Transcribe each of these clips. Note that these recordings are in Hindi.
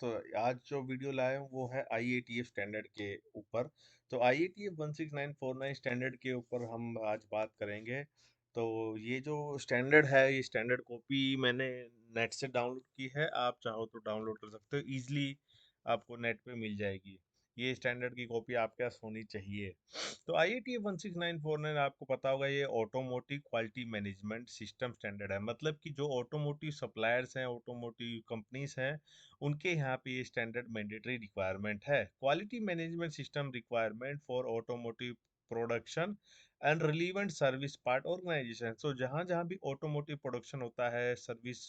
तो आज जो वीडियो लाए हूँ वो है IATF स्टैंडर्ड के ऊपर। तो IATF 16949 स्टैंडर्ड के ऊपर हम आज बात करेंगे। तो ये जो स्टैंडर्ड है, ये स्टैंडर्ड कॉपी मैंने नेट से डाउनलोड की है। आप चाहो तो डाउनलोड कर सकते हो, ईजिली आपको नेट पे मिल जाएगी। ये स्टैंडर्ड की कॉपी आपके पास होनी चाहिए। तो IATF 16949 आपको पता होगा, ये automotive quality management system standard है। मतलब कि जो ऑटोमोटिव सप्लायर्स हैं, ऑटोमोटिव कंपनीज हैं, उनके यहाँ पे ये स्टैंडर्ड मैंडेटरी रिक्वायरमेंट है। Quality management system requirement for automotive production and relevant service part organisation. So जहाँ जहाँ भी ऑटोमोटिव प्रोडक्शन होता है, सर्विस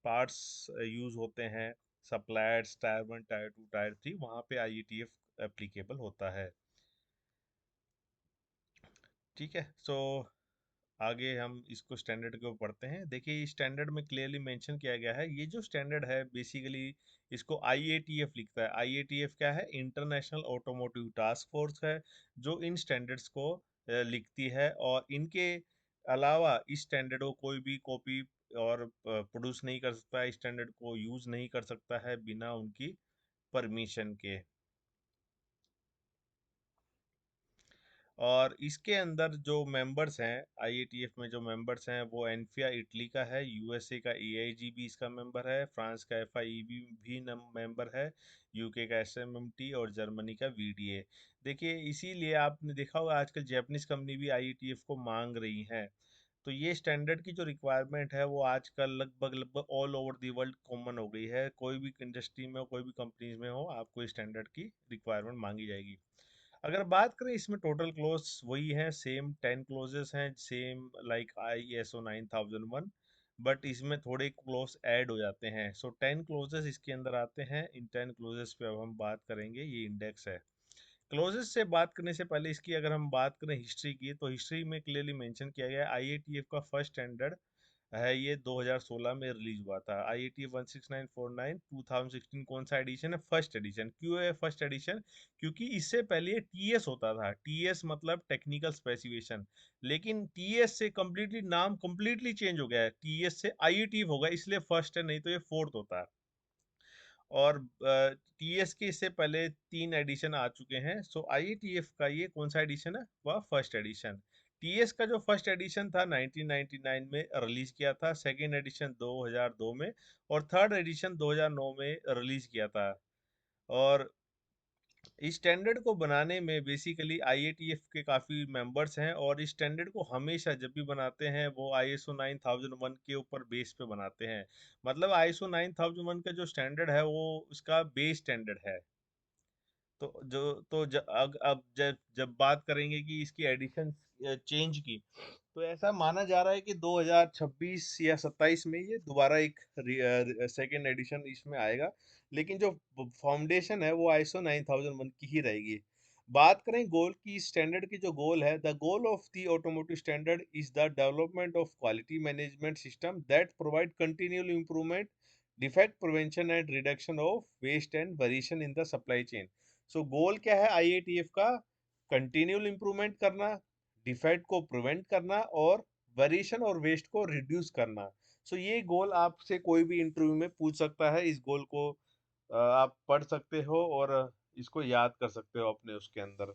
पार्ट्स यूज होते हैं, सप्लायर्स टायर 1 टायर 2 टायर 3, वहाँ पे IETF एप्लीकेबल होता है। ठीक है। सो आगे हम इसको स्टैंडर्ड को पढ़ते हैं। देखिए, इस स्टैंडर्ड में क्लियरली मेंशन किया गया है, ये जो स्टैंडर्ड है बेसिकली इसको IATF लिखता है। IATF क्या है? इंटरनेशनल ऑटोमोटिव टास्क फोर्स है, जो इन स्टैंडर्ड्स को लिखती है। और इनके अलावा इस स्टैंडर्ड को कोई भी कॉपी और प्रोड्यूस नहीं कर सकता, इस स्टैंडर्ड को यूज नहीं कर सकता है बिना उनकी परमिशन के। और इसके अंदर जो मेंबर्स हैं, IATF में जो मेंबर्स हैं, वो एनफिया इटली का है, USA का EIG भी इसका मेंबर है, फ्रांस का FIEB भी मेंबर है, UK का SMMT और जर्मनी का VDA। देखिए, इसीलिए आपने देखा होगा आजकल जापानीज कंपनी भी IATF को मांग रही हैं। तो ये स्टैंडर्ड की जो रिक्वायरमेंट है वो आजकल लगभग लगभग all over the world common हो गई है। कोई भी इंडस्ट्री में हो, कोई भी कंपनीज में हो, आपको इस स्टैंडर्ड की रिक्वायरमेंट मांगी जाएगी। अगर बात करें, इसमें टोटल क्लोज वही है, सेम 10 क्लोजेस हैं, सेम लाइक ISO 9001, बट इसमें थोड़े क्लोज ऐड हो जाते हैं। सो 10 क्लोजेस इसके अंदर आते हैं। इन 10 क्लोजेस पे अब हम बात करेंगे, ये इंडेक्स है। क्लोजेस से बात करने से पहले इसकी अगर हम बात करें हिस्ट्री की, तो हिस्ट्री में क्लियरली मेंशन किया गया है, IATF का फर्स्ट स्टैंडर्ड है, ये 2016 में रिलीज हुआ था। IATF 16949 2016 कौन सा एडिशन है? First edition. क्यों है फर्स्ट एडिशन? क्योंकि इससे पहले ये TS होता था। TS मतलब टेक्निकल स्पेसिफिकेशन, लेकिन TS से कम्प्लीटली नाम कम्प्लीटली चेंज हो गया है, TS से IATF होगा, इसलिए फर्स्ट है, नहीं तो ये फोर्थ होता है। और TS के इससे पहले 3 एडिशन आ चुके हैं। सो IATF का ये कौन सा एडिशन है? वह फर्स्ट एडिशन। TS का जो फर्स्ट एडिशन था 1999 में रिलीज किया था, सेकेंड एडिशन 2002 में, और थर्ड एडिशन 2009 में रिलीज किया था। और इस स्टैंडर्ड को बनाने में बेसिकली IATF के काफ़ी मेंबर्स हैं, और इस स्टैंडर्ड को हमेशा जब भी बनाते हैं वो ISO 9001 के ऊपर बेस पे बनाते हैं। मतलब ISO 9001 का जो स्टैंडर्ड है वो उसका बेस स्टैंडर्ड है। तो जो तो ज, अग, अब जब जब बात करेंगे कि इसकी एडिशन चेंज की, तो ऐसा माना जा रहा है कि 2026 या 27 में ये दोबारा एक सेकेंड एडिशन इसमें आएगा। लेकिन जो फाउंडेशन है वो ISO 9001 की ही रहेगी। बात करें गोल की, स्टैंडर्ड की जो गोल है, the goal of the automotive standard is the development of quality management system that provide continual improvement, defect prevention and reduction of waste and variation in the supply chain. So goal क्या है IATF का? कंटिन्यूअल इंप्रूवमेंट करना, डिफेक्ट को प्रिवेंट करना, और वेरिएशन और वेस्ट को रिड्यूस करना। सो ये गोल आपसे कोई भी इंटरव्यू में पूछ सकता है। इस गोल को आप पढ़ सकते हो और इसको याद कर सकते हो अपने उसके अंदर।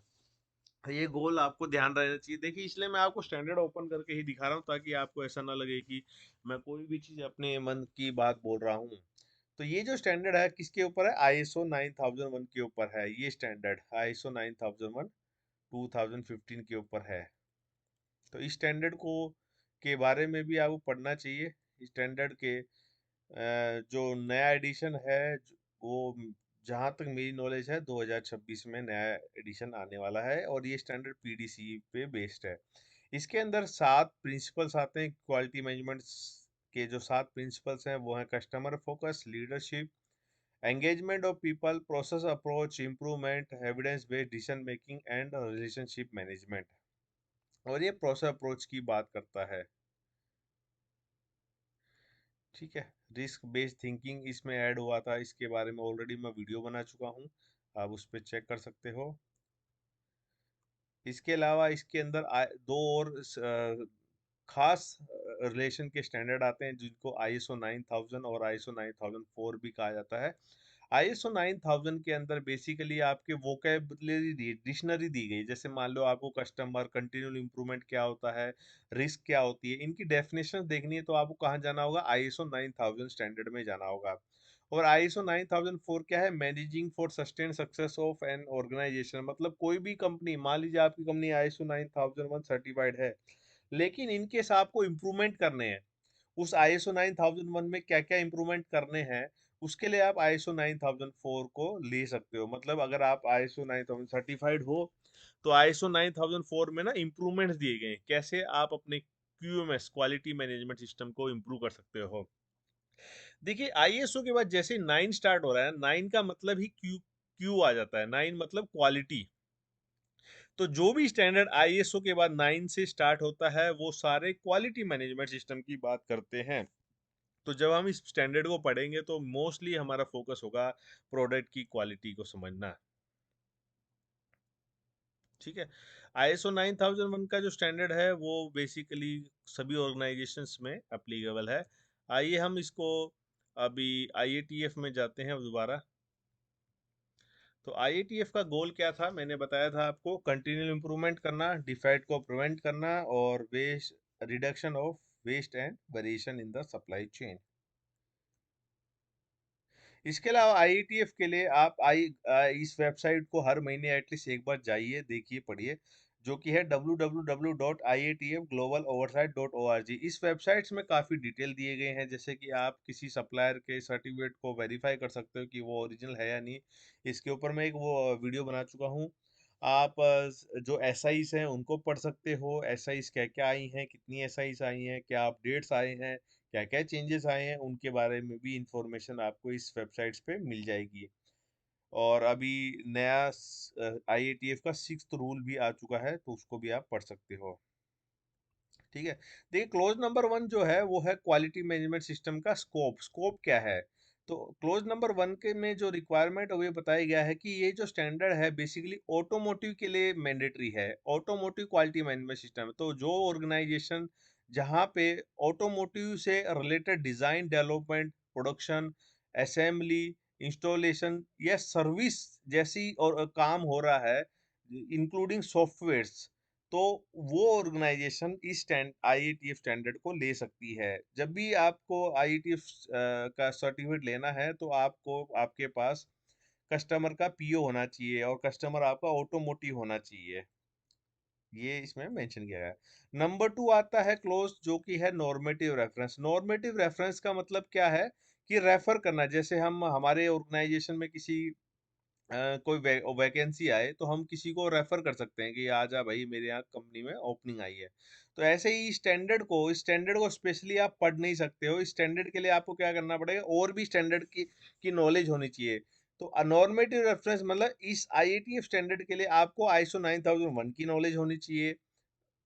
ये गोल आपको ध्यान रहना चाहिए। देखिए, इसलिए मैं आपको स्टैंडर्ड ओपन करके ही दिखा रहा हूँ, ताकि आपको ऐसा ना लगे कि मैं कोई भी चीज़ अपने मन की बात बोल रहा हूँ। तो ये जो स्टैंडर्ड है किसके ऊपर है? ISO 9001 के ऊपर है। ये स्टैंडर्ड ISO 9001 2015 के ऊपर है। तो इस स्टैंडर्ड को के बारे में भी आपको पढ़ना चाहिए। स्टैंडर्ड के जो नया एडिशन है, वो जहाँ तक मेरी नॉलेज है 2026 में नया एडिशन आने वाला है, और ये स्टैंडर्ड PDC पे बेस्ड है। इसके अंदर 7 प्रिंसिपल्स आते हैं क्वालिटी मैनेजमेंट के। जो 7 प्रिंसिपल्स हैं वो हैं: customer focus, leadership, engagement of people, process approach, improvement, evidence based decision making and relationship management. और ये प्रोसेस अप्रोच की बात करता है। ठीक है। रिस्क बेस्ड थिंकिंग इसमें ऐड हुआ था, इसके बारे में ऑलरेडी मैं वीडियो बना चुका हूँ, आप उस पर चेक कर सकते हो। इसके अलावा इसके अंदर दो और खास रिलेशन के स्टैंडर्ड आते हैं, जिनको ISO 9000 और ISO 9004 भी कहा जाता है। ISO 9000 के अंदर बेसिकली आपके वोकेबलरी डिक्शनरी दी गई, जैसे मान लो आपको कस्टमर कंटिन्यूअल इंप्रूवमेंट क्या होता है, रिस्क क्या होती है, इनकी डेफिनेशन देखनी है तो आपको कहाँ जाना होगा, ISO 9000 स्टैंडर्ड में जाना होगा। और ISO 9004 क्या है, managing for sustain success of an organization, मतलब कोई भी कंपनी, मान लीजिए आपकी कंपनी ISO 9001 सर्टिफाइड है, लेकिन इनकेस आपको इम्प्रूवमेंट करने हैं, उस ISO 9001 में क्या क्या इम्प्रूवमेंट करने हैं, उसके लिए आप ISO 9004 को ले सकते हो। मतलब अगर आप ISO 9000 सर्टिफाइड हो तो ISO 9004 में ना इम्प्रूवमेंट्स दिए गए हैं, कैसे आप अपने QMS क्वालिटी मैनेजमेंट सिस्टम को इम्प्रूव कर सकते हो। देखिए ISO के बाद जैसे 9 स्टार्ट हो रहा है, 9 का मतलब ही क्यू आ जाता है, 9 मतलब क्वालिटी। तो जो भी स्टैंडर्ड ISO के बाद 9 से स्टार्ट होता है वो सारे क्वालिटी मैनेजमेंट सिस्टम की बात करते हैं। तो जब हम इस स्टैंडर्ड को पढ़ेंगे तो मोस्टली हमारा फोकस होगा प्रोडक्ट की क्वालिटी को समझना। ठीक है। ISO 9001 का जो स्टैंडर्ड है वो बेसिकली सभी ऑर्गेनाइजेशंस में एप्लीकेबल है। आइए हम इसको अभी IATF में जाते हैं दोबारा। तो IATF का गोल क्या था, मैंने बताया था आपको, कंटिन्यूअल इंप्रूवमेंट करना, डिफेक्ट को प्रिवेंट करना, और waste reduction of waste and variation in the supply chain. इसके अलावा IETF के लिए आप इस वेबसाइट को हर महीने एटलीस्ट एक बार जाइए, देखिए, पढ़िए, जो कि है www.iatfglobaloversight.org। इस वेबसाइट्स में काफ़ी डिटेल दिए गए हैं, जैसे कि आप किसी सप्लायर के सर्टिफिकेट को वेरीफाई कर सकते हो कि वो ओरिजिनल है या नहीं। इसके ऊपर मैं एक वो वीडियो बना चुका हूँ। आप जो SIs हैं उनको पढ़ सकते हो, SIs क्या क्या आई हैं, कितनी SIs आई हैं, क्या अपडेट्स आए हैं, क्या क्या चेंजेस आए हैं, उनके बारे में भी इंफॉर्मेशन आपको इस वेबसाइट्स पे मिल जाएगी। और अभी नया IATF का 6th रूल भी आ चुका है, तो उसको भी आप पढ़ सकते हो। ठीक है। देखिए क्लोज नंबर 1 जो है वो है क्वालिटी मैनेजमेंट सिस्टम का स्कोप। स्कोप क्या है, तो क्लोज नंबर 1 के में जो रिक्वायरमेंट है वो ये बताया गया है कि ये जो स्टैंडर्ड है बेसिकली ऑटोमोटिव के लिए मैंडेटरी है। ऑटोमोटिव क्वालिटी मैनेजमेंट सिस्टम, तो जो ऑर्गेनाइजेशन जहाँ पे ऑटोमोटिव से related design, development, production, assembly, installation या सर्विस जैसी और काम हो रहा है, इंक्लूडिंग सॉफ्टवेयर्स, तो वो ऑर्गेनाइजेशन इस IETF स्टैंडर्ड को ले सकती है। जब भी आपको IETF का सर्टिफिकेट लेना है तो आपको आपके पास कस्टमर का PO होना चाहिए, और कस्टमर आपका ऑटोमोटिव होना चाहिए, ये इसमें मेंशन किया गया है। नंबर 2 आता है क्लोज, जो कि है नॉर्मेटिव रेफरेंस। नॉर्मेटिव रेफरेंस का मतलब क्या है, कि रेफर करना, जैसे हम हमारे ऑर्गेनाइजेशन में किसी कोई वैकेंसी आए तो हम किसी को रेफर कर सकते हैं कि आ जा भाई, मेरे यहाँ कंपनी में ओपनिंग आई है। तो ऐसे ही स्टैंडर्ड को स्पेशली आप पढ़ नहीं सकते हो। स्टैंडर्ड के लिए आपको क्या करना पड़ेगा, और भी स्टैंडर्ड की नॉलेज होनी चाहिए। तो नॉर्मेटिव रेफरेंस मतलब इस IATF स्टैंडर्ड के लिए आपको ISO 9001 की नॉलेज होनी चाहिए,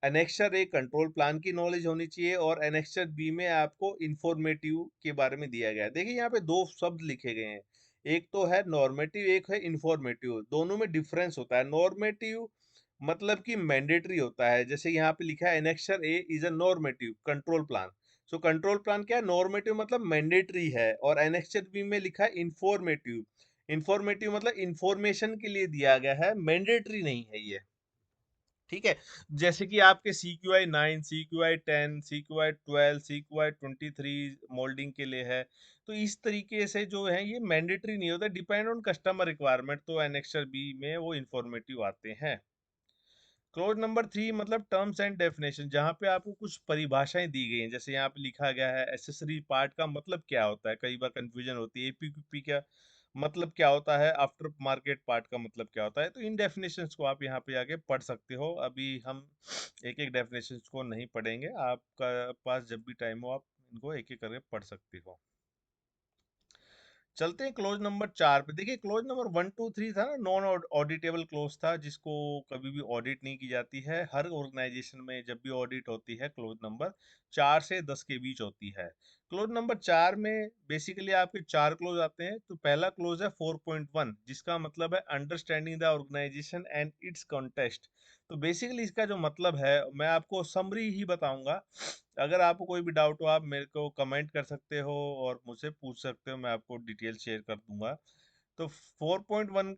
एनेक्सर ए कंट्रोल प्लान की नॉलेज होनी चाहिए, और एनेक्सर बी में आपको इंफॉर्मेटिव के बारे में दिया गया है। देखिए यहाँ पे दो शब्द लिखे गए हैं, एक तो है नॉर्मेटिव, एक है इंफॉर्मेटिव, दोनों में डिफरेंस होता है। नॉर्मेटिव मतलब कि मैंडेटरी होता है, जैसे यहाँ पे लिखा है annexure A is a normative control plan. So control plan क्या है, नॉर्मेटिव मतलब मैंडेटरी है, और एनेक्सर बी में लिखा है इंफॉर्मेटिव। इंफॉर्मेटिव मतलब इंफॉर्मेशन के लिए दिया गया है, मैंडेटरी नहीं है ये। ठीक है। जैसे कि आपके CQI 9, CQI 10, CQI 12, CQI 23 moulding के लिए है। तो इस तरीके से जो है ये मैंडेटरी नहीं होता, डिपेंड ऑन कस्टमर रिक्वायरमेंट, तो एनेक्सर बी में वो इंफॉर्मेटिव आते हैं। क्लोज नंबर 3 मतलब टर्म्स एंड डेफिनेशन, जहाँ पे आपको कुछ परिभाषाएं दी गई हैं, जैसे यहाँ पे लिखा गया है एसेसरी पार्ट का मतलब क्या होता है, कई बार कंफ्यूजन होती है। APQP का मतलब क्या होता है, आफ्टर मार्केट पार्ट का मतलब क्या होता है, तो इन डेफिनेशंस को आप यहाँ पे आके पढ़ सकते हो। अभी हम एक एक डेफिनेशंस को नहीं पढ़ेंगे, आपका पास जब भी टाइम हो आप इनको एक एक करके पढ़ सकते हो। चलते हैं क्लोज नंबर 4 पे। देखिए क्लोज नंबर 1 2 3 था ना, नॉन ऑडिटेबल क्लोज था, जिसको कभी भी ऑडिट नहीं की जाती है। हर ऑर्गेनाइजेशन में जब भी ऑडिट होती है क्लोज नंबर 4 से 10 के बीच होती है। क्लोज नंबर 4 में बेसिकली आपके चार क्लोज आते हैं। तो पहला क्लोज है 4.1, जिसका मतलब है understanding the organization and its context. तो बेसिकली इसका जो मतलब है, मैं आपको समरी ही बताऊंगा। अगर आपको कोई भी डाउट हो आप मेरे को कमेंट कर सकते हो और मुझसे पूछ सकते हो, मैं आपको डिटेल शेयर कर दूंगा। तो 4.1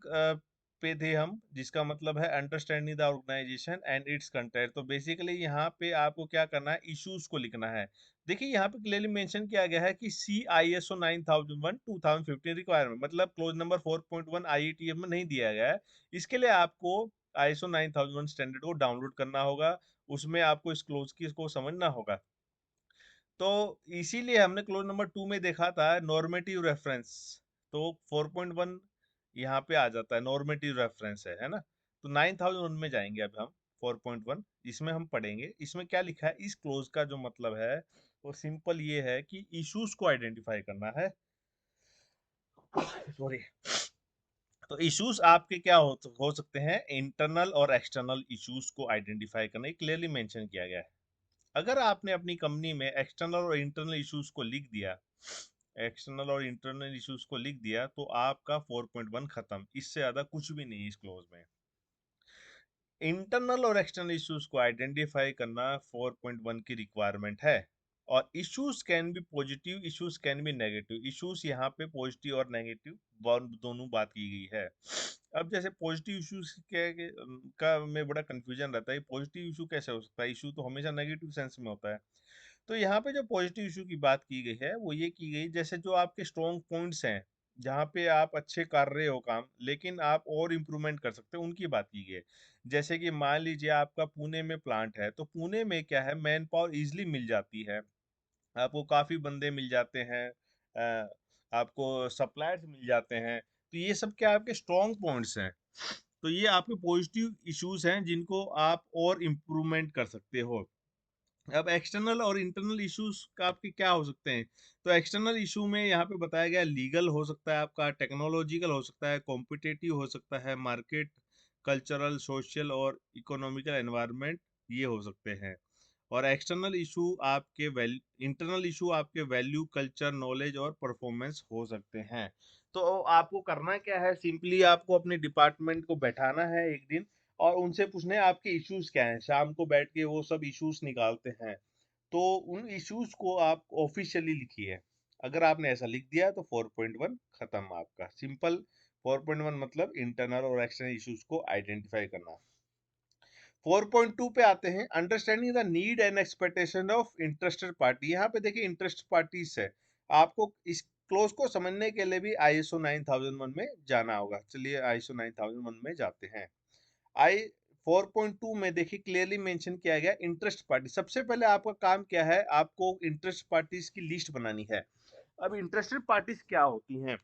पे थे हम, जिसका मतलब है understanding the organization and its content. तो बेसिकली यहाँ पे आपको क्या करना है, इश्यूज को लिखना है। देखिए यहाँ पे क्लियरली मेंशन किया गया है कि सी आई एस ओ 9001 2015 रिक्वायरमेंट, मतलब क्लोज नंबर 4.1 IETF में नहीं दिया गया है। इसके लिए आपको ISO 9001 स्टैंडर्ड को डाउनलोड करना होगा, उसमें आपको इस क्लोज की को समझना होगा। तो इसीलिए हमने क्लोज नंबर 2 में देखा था नॉर्मेटिव रेफरेंस। तो 4.1 यहाँ पे आ जाता है, नॉर्मेटिव रेफरेंस है ना। तो 9001 में जाएंगे अब हम। 4.1 इसमें हम पढ़ेंगे, इसमें क्या लिखा है, इस क्लोज का जो मतलब है वो सिंपल ये है कि इश्यूज को आइडेंटिफाई करना है। सॉरी। तो इश्यूज आपके क्या हो सकते हैं, इंटरनल और एक्सटर्नल इश्यूज को आइडेंटिफाई करना क्लियरली मेंशन किया गया है। अगर आपने अपनी कंपनी में एक्सटर्नल और इंटरनल इश्यूज को लिख दिया, एक्सटर्नल और इंटरनल इश्यूज को लिख दिया, तो आपका 4.1 खत्म, इससे ज्यादा कुछ भी नहीं है इस क्लोज में। इंटरनल और एक्सटर्नल इश्यूज को आइडेंटिफाई करना 4.1 की रिक्वायरमेंट है। और issues can be positive, issues can be negative. Issues यहाँ पे पॉजिटिव और नेगेटिव दोनों बात की गई है। अब जैसे पॉजिटिव इश्यूज का में बड़ा कंफ्यूजन रहता है, पॉजिटिव इशू कैसे हो सकता है, इशू तो हमेशा नेगेटिव सेंस में होता है। तो यहाँ पे जो पॉजिटिव इशू की बात की गई है वो ये की गई, जैसे जो आपके स्ट्रॉन्ग पॉइंट्स हैं, जहाँ पे आप अच्छे कर रहे हो काम लेकिन आप और इम्प्रूवमेंट कर सकते हो, उनकी बात की गई है। जैसे कि मान लीजिए आपका पुणे में प्लांट है, तो पुणे में क्या है, मैन पावर इजिली मिल जाती है, आपको काफी बंदे मिल जाते हैं, आपको सप्लायर्स मिल जाते हैं। तो ये सब क्या आपके स्ट्रॉन्ग पॉइंट्स हैं। तो ये आपके पॉजिटिव इश्यूज हैं जिनको आप और इम्प्रूवमेंट कर सकते हो। अब एक्सटर्नल और इंटरनल इश्यूज का आपके क्या हो सकते हैं। तो एक्सटर्नल इशू में यहाँ पे बताया गया, लीगल हो सकता है आपका, टेक्नोलॉजिकल हो सकता है, कॉम्पिटिटिव हो सकता है, मार्केट, कल्चरल, सोशल और इकोनॉमिकल एनवायरनमेंट, ये हो सकते हैं। और एक्सटर्नल इशू आपके वैल्यू, इंटरनल इशू आपके वैल्यू, कल्चर, नॉलेज और परफॉर्मेंस हो सकते हैं। तो आपको करना क्या है, सिंपली आपको अपने डिपार्टमेंट को बैठाना है एक दिन और उनसे पूछना है आपके इश्यूज क्या हैं। शाम को बैठ के वो सब इश्यूज निकालते हैं। तो उन इश्यूज को आप ऑफिशियली लिखिए। अगर आपने ऐसा लिख दिया तो 4.1 खत्म आपका, सिंपल। 4.1 मतलब इंटरनल और एक्सटर्नल इश्यूज को आइडेंटिफाई करना। 4.2 पे आते हैं, understanding the need and expectation of interested party. यहाँ पे देखिए इंटरेस्ट पार्टीज है, आपको इस क्लोज को समझने के लिए भी ISO 9001 में जाना होगा। चलिए ISO 9001 में जाते हैं। आई 4.2 में देखिए क्लियरली मेंशन किया गया इंटरेस्ट पार्टी। सबसे पहले आपका काम क्या है, आपको इंटरेस्ट पार्टीज की लिस्ट बनानी है। अब इंटरेस्टेड पार्टीज क्या होती हैं,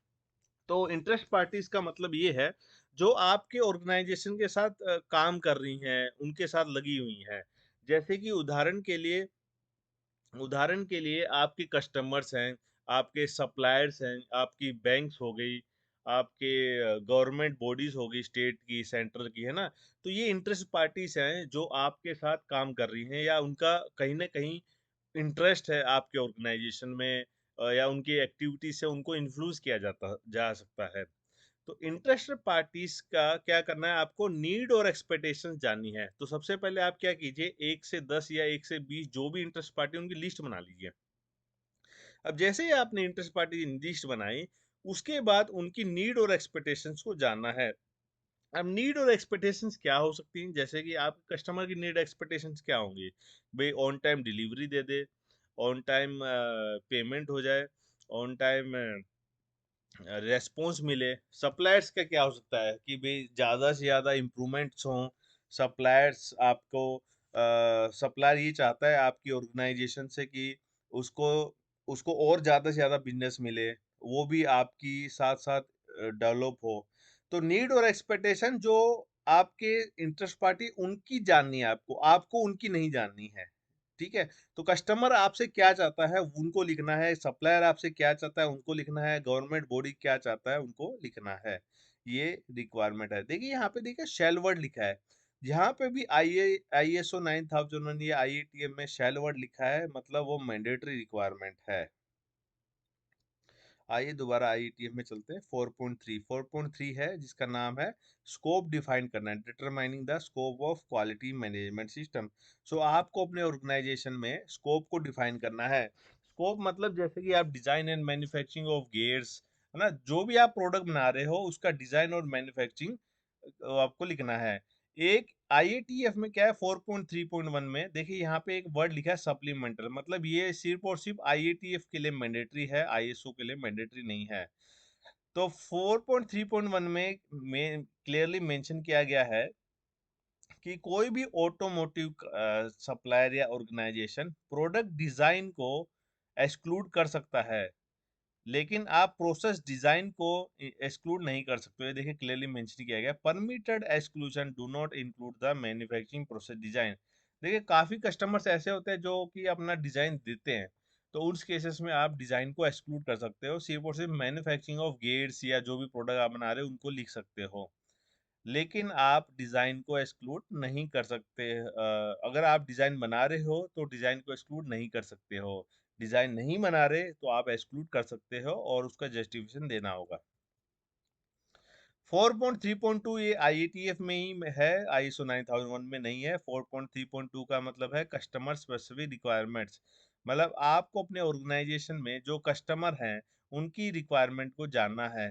तो इंटरेस्ट पार्टीज का मतलब ये है जो आपके ऑर्गेनाइजेशन के साथ काम कर रही हैं, उनके साथ लगी हुई हैं। जैसे कि उदाहरण के लिए आपके कस्टमर्स हैं, आपके सप्लायर्स हैं, आपकी बैंक्स हो गई, आपके गवर्नमेंट बॉडीज हो गई, स्टेट की, सेंट्रल की, है ना। तो ये इंटरेस्ट पार्टीज हैं जो आपके साथ काम कर रही हैं, या उनका कहीं ना कहीं इंटरेस्ट है आपके ऑर्गेनाइजेशन में, या उनकी एक्टिविटीज से उनको इन्फ्लुएंस किया जाता जा सकता है। तो इंटरेस्टेड पार्टीज का क्या करना है, आपको नीड और एक्सपेक्टेशंस जाननी है। तो सबसे पहले आप क्या कीजिए, 1 से 10 या 1 से 20 जो भी इंटरेस्ट पार्टी उनकी लिस्ट बना लीजिए। अब जैसे ही आपने इंटरेस्ट पार्टी की लिस्ट बनाई, उसके बाद उनकी नीड और एक्सपेक्टेशंस को जानना है। अब नीड और एक्सपेक्टेशंस क्या हो सकती हैं, जैसे कि आप कस्टमर की नीड एक्सपेक्टेशंस क्या होंगी, भाई on time delivery they they, on time payment हो जाए, ऑन टाइम रेस्पॉन्स मिले। सप्लायर्स का क्या हो सकता है कि भाई ज़्यादा से ज़्यादा इम्प्रूवमेंट्स हों। सप्लायर्स आपको, सप्लायर ये चाहता है आपकी ऑर्गेनाइजेशन से कि उसको उसको और ज़्यादा से ज़्यादा बिजनेस मिले, वो भी आपकी साथ साथ डेवलप हो। तो नीड और एक्सपेक्टेशन जो आपके इंटरेस्ट पार्टी, उनकी जाननी है आपको, आपको उनकी नहीं जाननी है। ठीक है। तो कस्टमर आपसे क्या चाहता है उनको लिखना है, सप्लायर आपसे क्या चाहता है उनको लिखना है, गवर्नमेंट बॉडी क्या चाहता है उनको लिखना है। ये रिक्वायरमेंट है। देखिए यहाँ पे देखिए शेल वर्ड लिखा है। यहाँ पे भी ISO 9001 या IATF में शेल वर्ड लिखा है, मतलब वो मैंडेटरी रिक्वायरमेंट है। आइए दोबारा IETF में चलते हैं। 4.3 है जिसका नाम है स्कोप डिफाइन करना है, determining the scope of quality management system. So आपको अपने ऑर्गेनाइजेशन में स्कोप को डिफाइन करना है। स्कोप मतलब जैसे कि आप design and manufacturing of gears, है ना। जो भी आप प्रोडक्ट बना रहे हो उसका डिजाइन और मैन्युफैक्चरिंग आपको लिखना है। एक आईएटीएफ में क्या है, 4.3.1 में देखिए यहाँ पे एक वर्ड लिखा है सप्लीमेंटल, मतलब ये सिर्फ और सिर्फ आईएटीएफ के लिए मैंडेटरी है, आईएसओ के लिए मैंडेटरी नहीं है। तो 4.3.1 में क्लियरली मेंशन किया गया है कि कोई भी ऑटोमोटिव सप्लायर या ऑर्गेनाइजेशन प्रोडक्ट डिजाइन को एक्सक्लूड कर सकता है, लेकिन आप प्रोसेस डिजाइन को एक्सक्लूड नहीं कर सकते। ये देखिए क्लियरली मेंशन किया गया, permitted exclusion do not include the manufacturing process design. देखिए काफी कस्टमर्स ऐसे होते हैं जो कि अपना डिजाइन देते हैं, तो उस केसेस में आप डिजाइन को एक्सक्लूड कर सकते हो, सिर्फ और सिर्फ मैन्युफैक्चरिंग ऑफ गेट्स या जो भी प्रोडक्ट आप बना रहे हो उनको लिख सकते हो, लेकिन आप डिजाइन को एक्सक्लूड नहीं कर सकते। अगर आप डिजाइन बना रहे हो तो डिजाइन को एक्सक्लूड नहीं कर सकते हो, डिजाइन नहीं बना रहे तो आप एक्सक्लूड कर सकते हो और उसका जस्टिफिकेशन देना होगा। 4.3.2 ये आईएटीएफ में ही है, आईएसओ 9001 में नहीं है। 4.3.2 का मतलब है कस्टमर स्पेसिफिक रिक्वायरमेंट्स, मतलब आपको अपने ऑर्गेनाइजेशन में जो कस्टमर हैं उनकी रिक्वायरमेंट को जानना है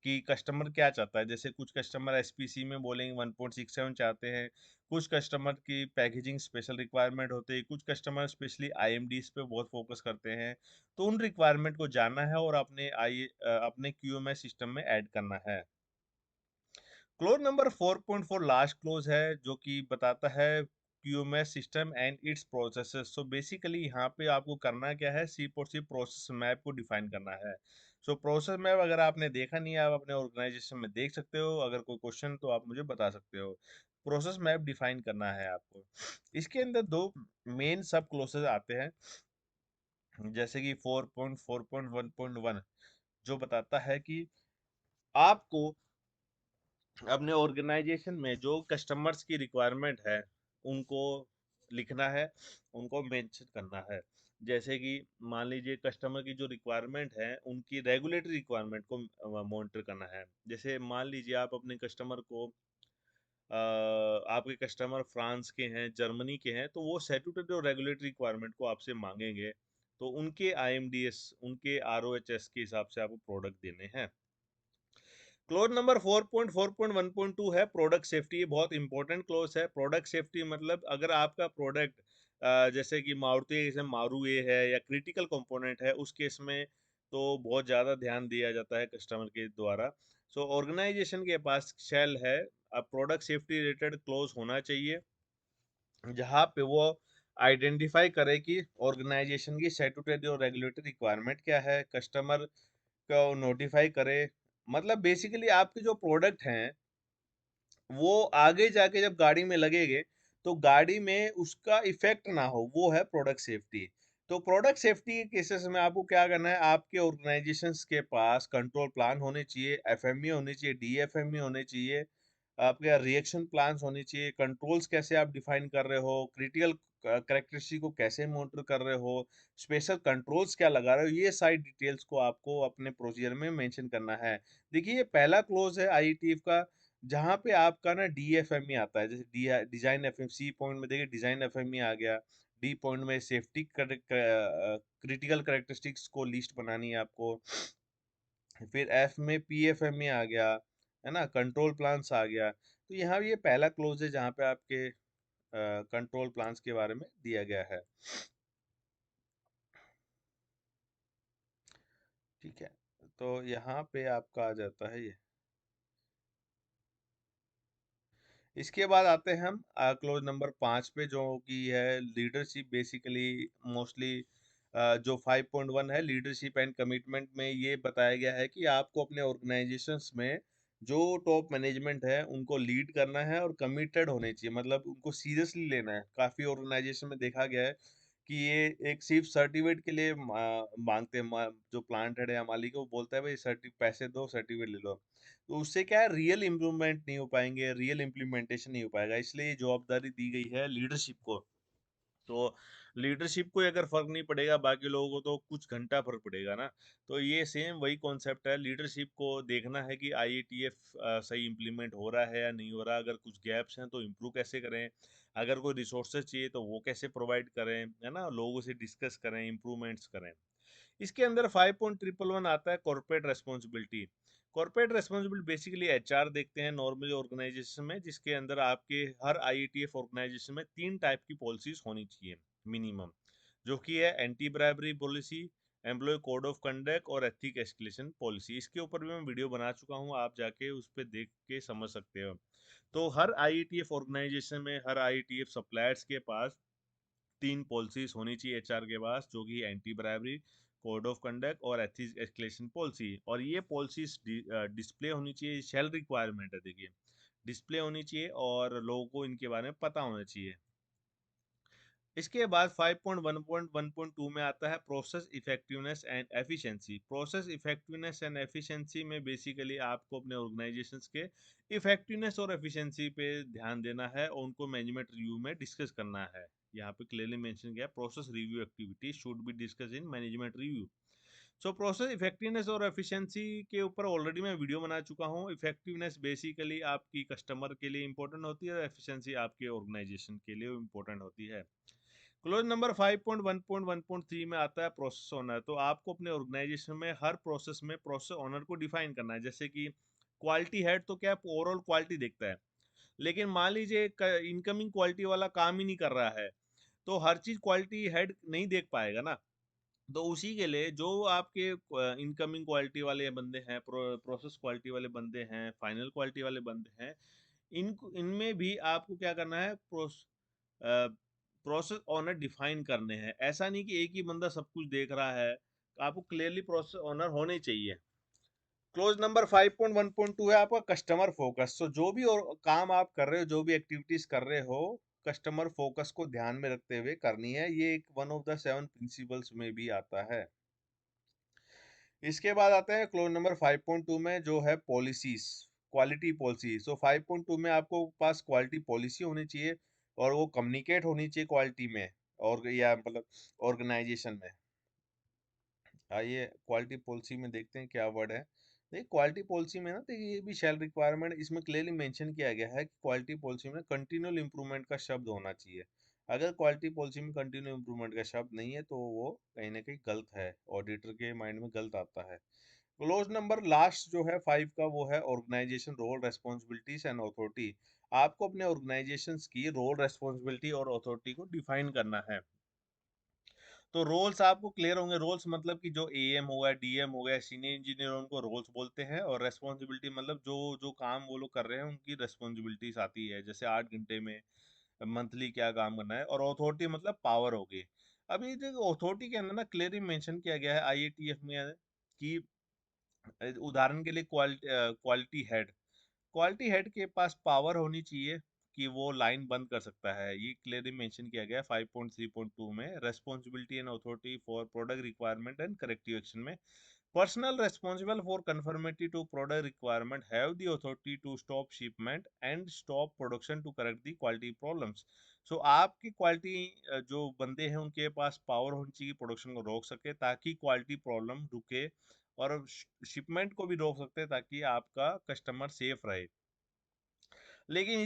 कि कस्टमर क्या चाहता है। जैसे कुछ कस्टमर एसपीसी में बोलेंगे 1.67 चाहते हैं, कुछ कस्टमर की पैकेजिंग स्पेशल रिक्वायरमेंट होते हैं, कुछ कस्टमर स्पेशली आईएमडीज पे बहुत फोकस करते हैं। तो उन रिक्वायरमेंट को जानना है और अपने क्यूएमएस सिस्टम में ऐड करना है। क्लोज नंबर 4.4 लास्ट क्लोज है जो कि बताता है QMS system and it's processes. So basically यहाँ पे आपको करना क्या है, सिर्फ और सिर्फ प्रोसेस मैप को डिफाइन करना है। सो प्रोसेस मैप अगर आपने देखा नहीं है, आप अपने ऑर्गेनाइजेशन में देख सकते हो, अगर कोई क्वेश्चन तो आप मुझे बता सकते हो। प्रोसेस मैप डिफाइन करना है आपको। इसके अंदर दो मेन सब क्लोसेस आते हैं, जैसे कि 4.4.1.1 जो बताता है कि आपको अपने ऑर्गेनाइजेशन में जो कस्टमर्स की रिक्वायरमेंट है उनको लिखना है, उनको मेंशन करना है। जैसे कि मान लीजिए कस्टमर की जो रिक्वायरमेंट है उनकी रेगुलेटरी रिक्वायरमेंट को मॉनिटर करना है। जैसे मान लीजिए आप अपने कस्टमर को आपके कस्टमर फ्रांस के हैं, जर्मनी के हैं, तो वो स्टैट्यूटरी और रेगुलेटरी रिक्वायरमेंट को आपसे मांगेंगे, तो उनके आईएमडीएस, उनके आरओएचएस के हिसाब से आपको प्रोडक्ट देने हैं। क्लोज नंबर 4.4.1.2 है प्रोडक्ट सेफ्टी। ये बहुत इंपॉर्टेंट क्लोज है। प्रोडक्ट सेफ्टी मतलब अगर आपका प्रोडक्ट जैसे कि मारुति जैसे मारू ए है या क्रिटिकल कंपोनेंट है, उस केस में तो बहुत ज़्यादा ध्यान दिया जाता है कस्टमर के द्वारा। सो ऑर्गेनाइजेशन के पास शेल है, अब प्रोडक्ट सेफ्टी रिलेटेड क्लोज होना चाहिए जहाँ पे वो आइडेंटिफाई करे कि ऑर्गेनाइजेशन की स्टैट्यूटरी और रेगुलेटरी रिक्वायरमेंट क्या है, कस्टमर को नोटिफाई करे। मतलब बेसिकली आपके जो प्रोडक्ट हैं वो आगे जाके जब गाड़ी में लगेंगे तो गाड़ी में उसका इफेक्ट ना हो, वो है प्रोडक्ट सेफ्टी। तो प्रोडक्ट सेफ्टी के केसेस में आपको क्या करना है, आपके ऑर्गेनाइजेशंस के पास कंट्रोल प्लान होने चाहिए, एफएमई होने चाहिए, डीएफएमई होने चाहिए, आपके रिएक्शन प्लान्स होने चाहिए, कंट्रोल्स कैसे आप डिफाइन कर रहे हो, क्रिटिकल करेक्टरिस्टिक को कैसे मॉनिटर कर रहे हो, स्पेशल कंट्रोल्स क्या लगा रहे हो, ये सारी डिटेल्स को आपको अपने प्रोसीजर में मेंशन करना है। देखिए ये पहला क्लोज है आईटीएफ का, जहाँ पे आपका ना डीएफएमई आता है। जैसे D design FM, C point में देखिए डिजाइन एफएमई आ गया, डी पॉइंट में सेफ्टी क्रिटिकल करेक्टरिस्टिक्स को लिस्ट बनानी है आपको, फिर एफ में पीएफएमई आ गया, है ना, कंट्रोल प्लान्स आ गया। तो यहाँ ये पहला क्लोज है जहाँ पे आपके कंट्रोल प्लान्स के बारे में दिया गया है। ठीक है, तो यहाँ पे आपका आ जाता है ये। इसके बाद आते हैं हम क्लोज नंबर 5 पे जो कि है लीडरशिप। बेसिकली मोस्टली जो 5.1 है लीडरशिप एंड कमिटमेंट में ये बताया गया है कि आपको अपने ऑर्गेनाइजेशंस में जो टॉप मैनेजमेंट है उनको लीड करना है और कमिटेड होने चाहिए, मतलब उनको सीरियसली लेना है। काफ़ी ऑर्गेनाइजेशन में देखा गया है कि ये एक सिर्फ सर्टिफिकेट के लिए मांगते हैं, जो प्लांट हेड है मालिक है वो बोलता है भाई सर्टि पैसे दो सर्टिफिकेट ले लो, तो उससे क्या है रियल इम्प्रूवमेंट नहीं हो पाएंगे, रियल इम्प्लीमेंटेशन नहीं हो पाएगा। इसलिए ये जवाबदारी दी गई है लीडरशिप को। तो लीडरशिप को अगर फर्क नहीं पड़ेगा बाकी लोगों को तो कुछ घंटा फर्क पड़ेगा ना। तो ये सेम वही कॉन्सेप्ट है, लीडरशिप को देखना है कि आईएटीएफ सही इम्प्लीमेंट हो रहा है या नहीं हो रहा, अगर कुछ गैप्स हैं तो इम्प्रूव कैसे करें, अगर कोई रिसोर्सेज चाहिए तो वो कैसे प्रोवाइड करें, है ना, लोगों से डिस्कस करें, इम्प्रूवमेंट्स करें। इसके अंदर 5.111 आता है corporate responsibility. Corporate responsibility basically HR देखते हैं नॉर्मली ऑर्गेनाइजेशन में, जिसके अंदर आपके हर आईईटीएफ ऑर्गेनाइजेशन में 3 टाइप की पॉलिसीज होनी चाहिए मिनिमम, जो कि है anti bribery policy, employ code of conduct और एथिक एस्केलेशन पॉलिसी। इसके ऊपर भी मैं वीडियो बना चुका हूँ, आप जाके उस पर देख के समझ सकते हो। तो हर आईईटीएफ ऑर्गेनाइजेशन में, हर आईईटीएफ सप्लायर्स के पास 3 पॉलिसीज होनी चाहिए एचआर के पास, जो कि anti bribery, code of conduct और एथिक्स एस्केलेशन पॉलिसी। और ये पॉलिसीज डिस्प्ले होनी चाहिए, शेल रिक्वायरमेंट है देखिए, डिस्प्ले होनी चाहिए और लोगों को इनके बारे में पता होना चाहिए। इसके बाद 5.1.1.2 में आता है process effectiveness and efficiency. Process effectiveness and efficiency में बेसिकली आपको अपने ऑर्गेनाइजेशंस के इफेक्टिवनेस और एफिशिएंसी पे ध्यान देना है और उनको मैनेजमेंट रिव्यू में डिस्कस करना है। यहाँ पे क्लियरली मेंशन किया, process review activity should be discuss in management review. So process effectiveness और एफिशिएंसी के ऊपर ऑलरेडी मैं वीडियो बना चुका हूँ। इफेक्टिवनेस बेसिकली आपकी कस्टमर के लिए इंपॉर्टेंट होती है और एफिशिएंसी आपके ऑर्गेनाइजेशन के लिए इंपॉर्टेंट होती है। क्लोज नंबर 5.1.1.3 में आता है प्रोसेस ओनर। तो आपको अपने ऑर्गेनाइजेशन में हर प्रोसेस में प्रोसेस ओनर को डिफाइन करना है। जैसे कि क्वालिटी हेड तो क्या ओवरऑल क्वालिटी देखता है, लेकिन मान लीजिए इनकमिंग क्वालिटी वाला काम ही नहीं कर रहा है, तो हर चीज क्वालिटी हेड नहीं देख पाएगा ना। तो उसी के लिए जो आपके इनकमिंग क्वालिटी वाले बंदे हैं, प्रोसेस क्वालिटी वाले बंदे हैं, फाइनल क्वालिटी वाले बंदे हैं, इनमें भी आपको क्या करना है, प्रोसेस ओनर डिफाइन करने हैं। ऐसा नहीं कि एक ही बंदा सब कुछ देख रहा है, आपको क्लियरली प्रोसेस ओनर होने चाहिए। क्लोज नंबर 5.1.2 है आपका कस्टमर फोकस। तो जो भी और काम आप कर रहे हो, जो भी एक्टिविटीज कर रहे हो, कस्टमर फोकस को ध्यान में रखते हुए करनी है। ये एक वन ऑफ द 7 प्रिंसिपल्स में भी आता है। इसके बाद आते हैं क्लोज नंबर 5.2 में, जो है पॉलिसीज, क्वालिटी पॉलिसी। सो 5.2 में आपको पास क्वालिटी पॉलिसी होनी चाहिए और वो कम्युनिकेट होनी चाहिए क्वालिटी में, और या मतलब ऑर्गेनाइजेशन में। आइए क्वालिटी पॉलिसी में देखते हैं क्या वर्ड है। देखिए क्वालिटी पॉलिसी में ना, देखिए ये भी शेल रिक्वायरमेंट इसमें क्लियरली मेंशन किया गया है कि क्वालिटी पॉलिसी में कंटिन्यूअल इंप्रूवमेंट का शब्द होना चाहिए। अगर क्वालिटी पॉलिसी में कंटिन्यू इंप्रूवमेंट का शब्द नहीं है तो वो कहीं ना कहीं गलत है, ऑडिटर के माइंड में गलत आता है। क्लोज नंबर लास्ट जो है 5 का, वो है organization role responsibilities and authority. आपको अपने ऑर्गेनाइजेशन की रोल रेस्पॉन्सिबिलिटी और अथॉरिटी को डिफाइन करना है। तो रोल्स आपको क्लियर होंगे। रोल्स मतलब कि जो एएम हो गया, डीएम हो गया, सीनियर इंजीनियर, उनको रोल्स बोलते हैं। और रेस्पॉन्सिबिलिटी मतलब जो जो काम वो लोग कर रहे हैं उनकी रेस्पॉन्सिबिलिटीज आती है, जैसे 8 घंटे में मंथली क्या काम करना है। और अथॉरिटी मतलब पावर होगी। अभी देखो अथॉरिटी के अंदर ना क्लियरली मेंशन किया गया है आईएटीएफ में कि उदाहरण के लिए क्वालिटी हेड, क्वालिटी हेड के पास पावर होनी चाहिए कि वो लाइन बंद कर सकता है। ये क्लियरली मेंशन किया गया है 5.3.2 में। Responsibility and authority for product requirement and corrective action में, personal responsible for conformity to product requirement have the authority to stop shipment and stop production to correct the quality problems. So आपकी क्वालिटी जो बंदे हैं उनके पास पावर होनी चाहिए प्रोडक्शन को रोक सके, ताकि क्वालिटी प्रॉब्लम रुके, और शिपमेंट को भी रोक सकते हैं ताकि आपका कस्टमर सेफ रहे। लेकिन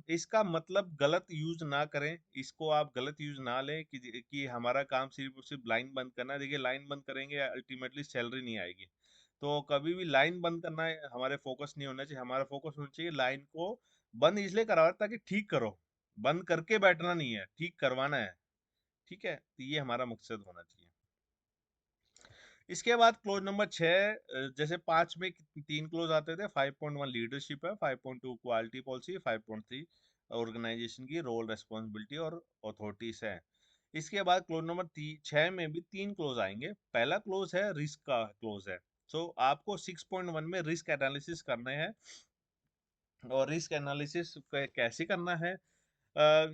इसका मतलब गलत यूज ना करें, इसको आप गलत यूज ना लें कि हमारा काम सिर्फ और सिर्फ लाइन बंद करना है। देखिए लाइन बंद करेंगे अल्टीमेटली सैलरी नहीं आएगी। तो कभी भी लाइन बंद करना है हमारे फोकस नहीं होना चाहिए। हमारा फोकस होना चाहिए लाइन को बंद इसलिए करवा ताकि ठीक करो, बंद करके बैठना नहीं है, ठीक करवाना है। ठीक है, तो ये हमारा मकसद होना चाहिए। इसके बाद क्लोज नंबर 6, जैसे 5 में 3 क्लोज आते थे। 5.1 लीडरशिप है, 5.2 क्वालिटी पॉलिसी, 5.3 ऑर्गेनाइजेशन की रोल रेस्पॉन्सिबिलिटी और अथॉरिटीज है। इसके बाद क्लोज नंबर 6 में भी 3 क्लोज आएंगे। पहला क्लोज है रिस्क का क्लोज है। सो आपको 6.1 में रिस्क एनालिसिस करने हैं। और रिस्क एनालिसिस कैसे करना है,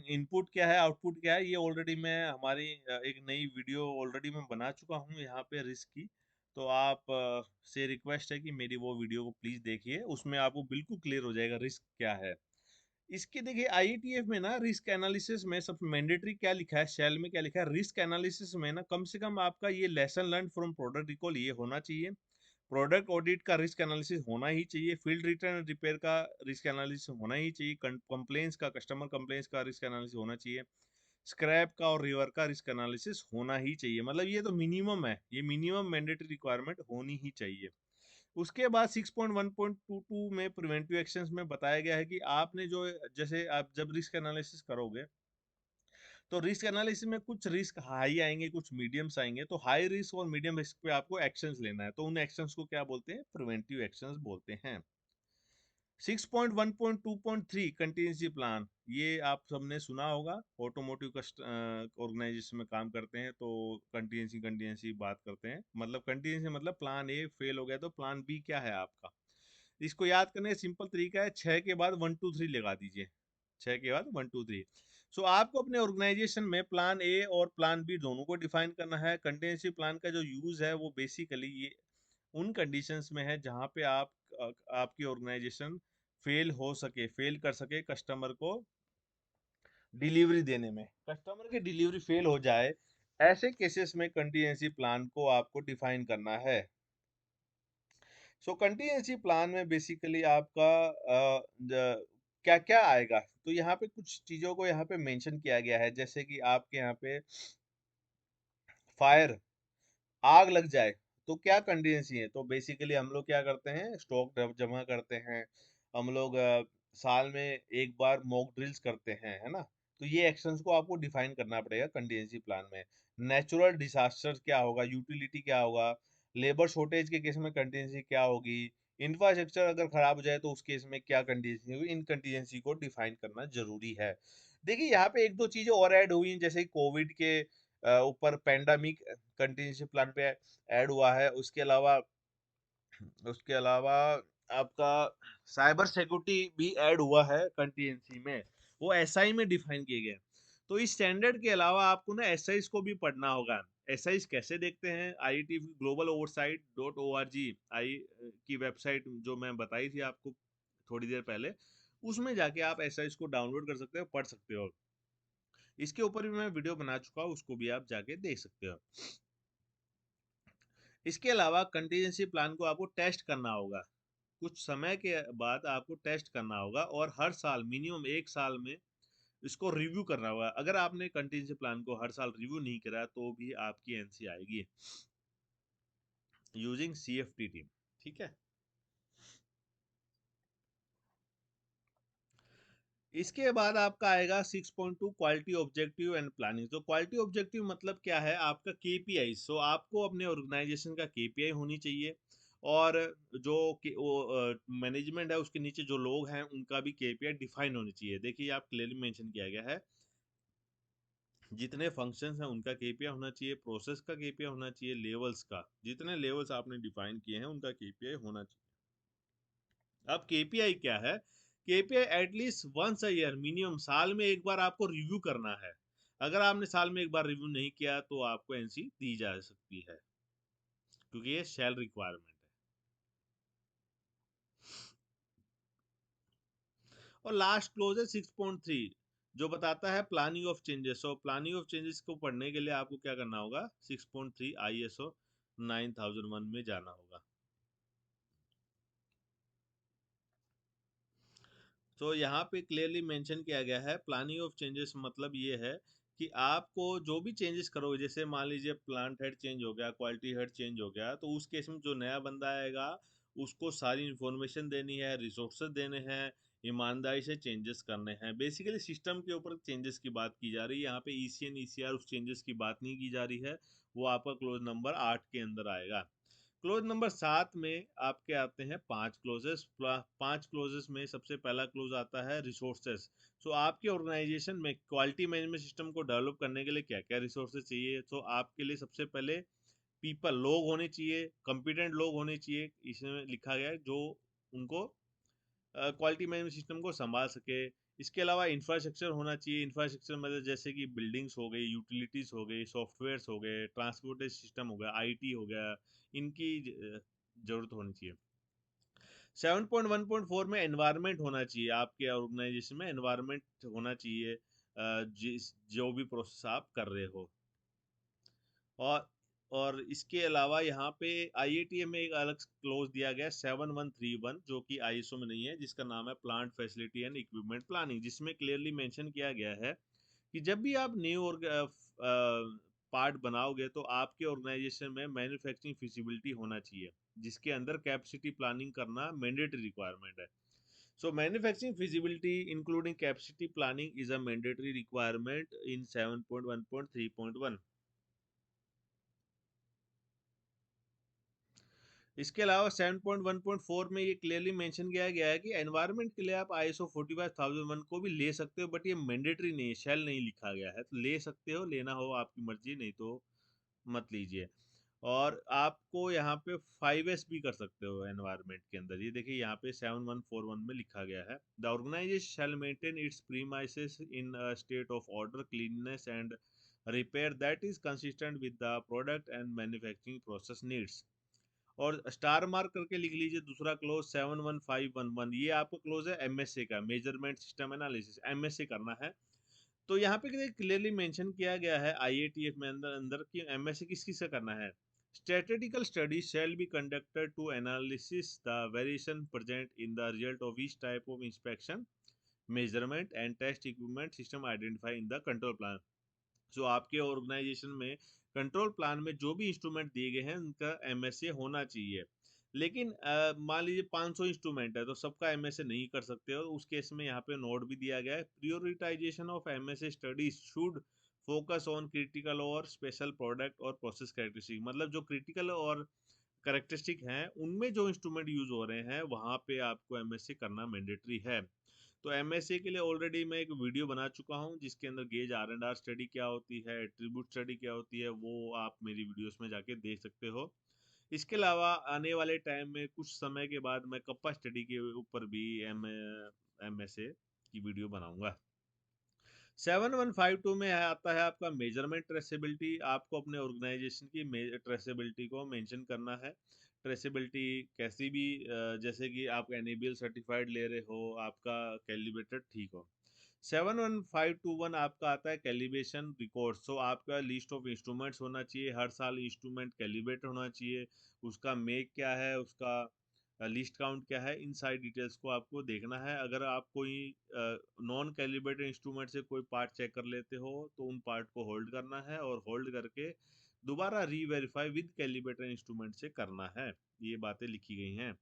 इनपुट क्या है, आउटपुट क्या है, ये ऑलरेडी मैं हमारी एक नई वीडियो ऑलरेडी मैं बना चुका हूँ यहाँ पे रिस्क की। तो आप से रिक्वेस्ट है कि मेरी वो वीडियो को प्लीज देखिए, उसमें आपको बिल्कुल क्लियर हो जाएगा रिस्क क्या है। इसके देखिए आईईटीएफ में ना रिस्क एनालिसिस में सब मैंडेटरी क्या लिखा है, शेल में क्या लिखा है, रिस्क एनालिसिस में ना कम से कम आपका ये lesson learn from product recall ये होना चाहिए। प्रोडक्ट ऑडिट का रिस्क एनालिसिस होना ही चाहिए। फील्ड रिटर्न रिपेयर का रिस्क एनालिसिस होना ही चाहिए। कंप्लेंट्स का, कस्टमर कंप्लेंट्स का रिस्क एनालिसिस होना चाहिए। स्क्रैप का और रिवर का रिस्क एनालिसिस होना ही चाहिए, मतलब ये तो मिनिमम है, ये मिनिमम मैंडेटरी रिक्वायरमेंट होनी ही चाहिए। उसके बाद 6.1.22 में प्रिवेंटिव एक्शंस में बताया गया है कि आपने जो, जैसे आप जब रिस्क एनालिसिस करोगे तो रिस्क एनालिसिस में कुछ रिस्क हाई आएंगे, कुछ मीडियम्स आएंगे, तो हाई रिस्क और मीडियम रिस्क पे आपको एक्शंस लेना है, तो उन एक्शंस को क्या बोलते हैं, प्रिवेंटिव एक्शंस बोलते हैं। 6.1.2.3 कंटीजेंसी प्लान, ये आप सबने सुना होगा, ऑटोमोटिव ऑर्गेनाइजेशन में काम करते हैं तो कंटीजेंसी बात करते हैं, मतलब कंटीजेंसी मतलब प्लान ए फेल हो गया तो प्लान बी क्या है आपका। इसको याद करने का सिंपल तरीका है, 6 के बाद 1 2 3 लगा दीजिए, 6 के बाद 1 2 3। सो आपको अपने ऑर्गेनाइजेशन में प्लान ए और प्लान बी दोनों को डिफाइन करना है। कंटीजेंसी प्लान का जो यूज है वो बेसिकली ये उन कंडीशंस में है जहां पे आपकी ऑर्गेनाइजेशन फेल कर सके कस्टमर को डिलीवरी देने में, कस्टमर की डिलीवरी फेल हो जाए, ऐसे केसेस में कंटीजेंसी प्लान को आपको डिफाइन करना है। सो कंटीजेंसी प्लान में बेसिकली आपका क्या क्या आएगा, तो यहाँ पे कुछ चीजों को यहाँ पे मेंशन किया गया है, जैसे कि आपके यहाँ पे फायर, आग लग जाए तो क्या कंडीशन है, तो बेसिकली हम लोग क्या करते हैं, स्टॉक जमा करते हैं, हम लोग साल में एक बार मॉक ड्रिल्स करते हैं, है ना। तो ये एक्शंस को आपको डिफाइन करना पड़ेगा कंटीजेंसी प्लान में। नेचुरल डिसास्टर क्या होगा, यूटिलिटी क्या होगा, लेबर शॉर्टेज के केस में कंटीजेंसी क्या होगी, इंफ्रास्ट्रक्चर अगर खराब हो जाए तो उस केस में क्या कंटीजेंसी होगी, इन कंटीजेंसी को डिफाइन करना जरूरी है। देखिए यहाँ पे एक दो चीजें और ऐड हुई हैं, जैसे कोविड के ऊपर पैंडामिक कंटीजेंसी प्लान पे ऐड हुआ है। उसके अलावा आपका साइबर सिक्योरिटी भी ऐड हुआ है कंटीजेंसी में, वो एसआई में डिफाइन किए गए। तो इस स्टैंडर्ड के अलावा आपको ना एसआईज को भी पढ़ना होगा। एसआईज कैसे देखते हैं, आईटी ग्लोबल ओवरसाइट .org आई की वेबसाइट जो मैं बताई थी आपको थोड़ी देर पहले, उसमें जाके आप एसआईज को डाउनलोड कर सकते हो, पढ़ सकते हो। इसके ऊपर भी मैं वीडियो बना चुका हूँ, उसको भी आप जाके देख सकते हो। इसके अलावा कंटीजेंसी प्लान को आपको टेस्ट करना होगा, कुछ समय के बाद आपको टेस्ट करना होगा, और हर साल मिनिमम 1 साल में इसको रिव्यू करना होगा। अगर आपने कंटीजेंसी प्लान को हर साल रिव्यू नहीं करा तो भी आपकी एनसी आएगी यूजिंग सीएफटी टीम, ठीक है। इसके बाद आपका आएगा 6.2 क्वालिटी ऑब्जेक्टिव एंड प्लानिंग। तो क्वालिटी ऑब्जेक्टिव मतलब क्या है, आपका केपीआई। सो आपको अपने ऑर्गेनाइजेशन का केपीआई होनी चाहिए, और जो मैनेजमेंट है उसके नीचे जो लोग हैं उनका भी केपीआई डिफाइन होनी चाहिए। देखिए आप क्लियरली मेंशन किया गया है, जितने फंक्शंस हैं उनका केपीआई होना चाहिए, प्रोसेस का केपीआई होना चाहिए, लेवल्स का, जितने लेवल्स आपने डिफाइन किए हैं उनका केपीआई होना चाहिए। अब केपीआई क्या है, KPI at least once a year, minimum साल में एक बार आपको रिव्यू करना है। अगर आपने साल में एक बार रिव्यू नहीं किया तो आपको एनसी दी जा सकती है, क्योंकि ये शेल रिक्वायरमेंट है। और लास्ट क्लोज है 6.3, जो बताता है प्लानिंग ऑफ चेंजेस। और प्लानिंग ऑफ चेंजेस को पढ़ने के लिए आपको क्या करना होगा, 6.3 आईएसओ 9001 में जाना होगा। तो यहाँ पे क्लियरली मेंशन किया गया है, प्लानिंग ऑफ चेंजेस मतलब ये है कि आपको जो भी चेंजेस करोगे, जैसे मान लीजिए प्लांट हेड चेंज हो गया, क्वालिटी हेड चेंज हो गया, तो उस केस में जो नया बंदा आएगा उसको सारी इंफॉर्मेशन देनी है, रिसोर्सेज देने हैं, ईमानदारी से चेंजेस करने हैं। बेसिकली सिस्टम के ऊपर चेंजेस की बात की जा रही है, यहाँ पे ईसीएन ईसीआर उस चेंजेस की बात नहीं की जा रही है, वो आपका क्लोज नंबर 8 के अंदर आएगा। क्लोज नंबर 7 में आपके आते हैं 5 क्लोजेस। 5 क्लोजेस में सबसे पहला क्लोज आता है रिसोर्सेस। सो आपके ऑर्गेनाइजेशन में क्वालिटी मैनेजमेंट सिस्टम को डेवलप करने के लिए क्या क्या रिसोर्सेज चाहिए, तो आपके लिए सबसे पहले पीपल, लोग होने चाहिए, कॉम्पिटेंट लोग होने चाहिए, इसमें लिखा गया है, जो उनको क्वालिटी मैनेजमेंट सिस्टम को संभाल सके। इसके अलावा इंफ्रास्ट्रक्चर होना चाहिए, इंफ्रास्ट्रक्चर मतलब जैसे कि बिल्डिंग्स हो गई, यूटिलिटीज हो गई, सॉफ्टवेयर्स हो गए, ट्रांसपोर्टेशन सिस्टम हो गया, आईटी हो गया, इनकी जरूरत होनी चाहिए। 7.1.4 में एनवायरनमेंट होना चाहिए, आपके ऑर्गेनाइजेशन में एनवायरनमेंट होना चाहिए, जिस जो भी प्रोसेस आप कर रहे हो। और और इसके अलावा यहाँ पे आईएटीएम में एक अलग क्लोज दिया गया 7131, जो कि आईएसओ में नहीं है, जिसका नाम है plant facility and equipment planning, जिसमें क्लियरली मेंशन किया गया है कि जब भी आप न्यू पार्ट बनाओगे तो आपके ऑर्गेनाइजेशन में मैन्युफैक्चरिंग फिजिबिलिटी होना चाहिए, जिसके अंदर कैपेसिटी प्लानिंग करना मैंडेटरी रिक्वायरमेंट है। So manufacturing feasibility including capacity planning is a mandatory requirement in 7.1.3.1। इसके अलावा 7.1.4 में ये क्लियरली मेंशन किया गया है कि एनवायरनमेंट के लिए आप ISO 45001 को भी ले सकते हो, बट ये मैंडेटरी नहीं है, शैल नहीं लिखा गया है। तो ले सकते हो, लेना हो आपकी मर्जी, नहीं तो मत लीजिए। और आपको यहाँ पे 5S भी कर सकते हो एनवायरनमेंट के अंदर। ये देखिए यहाँ पे 7141 में लिखा गया है, the organization shall maintain its premises in a state of order, cleanliness and repair that is consistent with the product and manufacturing process needs. और स्टार मार्क करके लिख लीजिए दूसरा क्लोज 71511, ये आपका क्लोज है एमएसए का, मेजरमेंट सिस्टम एनालिसिस, एमएसए करना है। तो यहाँ पे क्लियरली मेंशन किया गया है आईएटीएफ में अंदर अंदर कि एमएसए किस किस से करना है। Statistical study shall be conducted to analysis the variation present in the result of each type of inspection, measurement and test equipment system identify in the control plan. जो आपके ऑर्गेनाइजेशन में कंट्रोल प्लान में जो भी इंस्ट्रूमेंट दिए गए हैं उनका एमएसए होना चाहिए। लेकिन मान लीजिए 500 इंस्ट्रूमेंट है तो सबका एमएसए नहीं कर सकते हो, उस केस में यहाँ पे नोट भी दिया गया है, prioritization of MSA studies should focus on critical और स्पेशल प्रोडक्ट और प्रोसेस कैरेक्टरिस्टिक। मतलब जो क्रिटिकल और करेक्टरिस्टिक हैं उनमें जो इंस्ट्रूमेंट यूज हो रहे हैं वहां पे आपको एमएससी करना मैंडेटरी है। तो एमएससी के लिए ऑलरेडी मैं एक वीडियो बना चुका हूं जिसके अंदर gauge R and R study क्या होती है, एट्रीब्यूट स्टडी क्या होती है, वो आप मेरी वीडियोस में जाके देख सकते हो। इसके अलावा आने वाले टाइम में कुछ समय के बाद मैं कप्पा स्टडी के ऊपर भी एमएसए की वीडियो बनाऊंगा। 7152 में आता है आपका मेजरमेंट ट्रेसेबिलिटी। आपको अपने ऑर्गेनाइजेशन की ट्रेसेबिलिटी को मेंशन करना है। ट्रेसेबिलिटी कैसी भी जैसे कि आप एनएबीएल सर्टिफाइड ले रहे हो, आपका कैलिब्रेटेड ठीक हो। 71521 आपका आता है कैलिब्रेशन रिकॉर्ड। सो आपका लिस्ट ऑफ इंस्ट्रूमेंट्स होना चाहिए, हर साल इंस्ट्रूमेंट कैलिब्रेट होना चाहिए, उसका मेक क्या है, उसका लिस्ट काउंट क्या है, इन सारी डिटेल्स को आपको देखना है। अगर आप कोई नॉन कैलिब्रेटेड इंस्ट्रूमेंट से कोई पार्ट चेक कर लेते हो तो उन पार्ट को होल्ड करना है, और होल्ड करके दोबारा रीवेरीफाई विद कैलिब्रेटेड इंस्ट्रूमेंट से करना है। ये बातें लिखी गई हैं।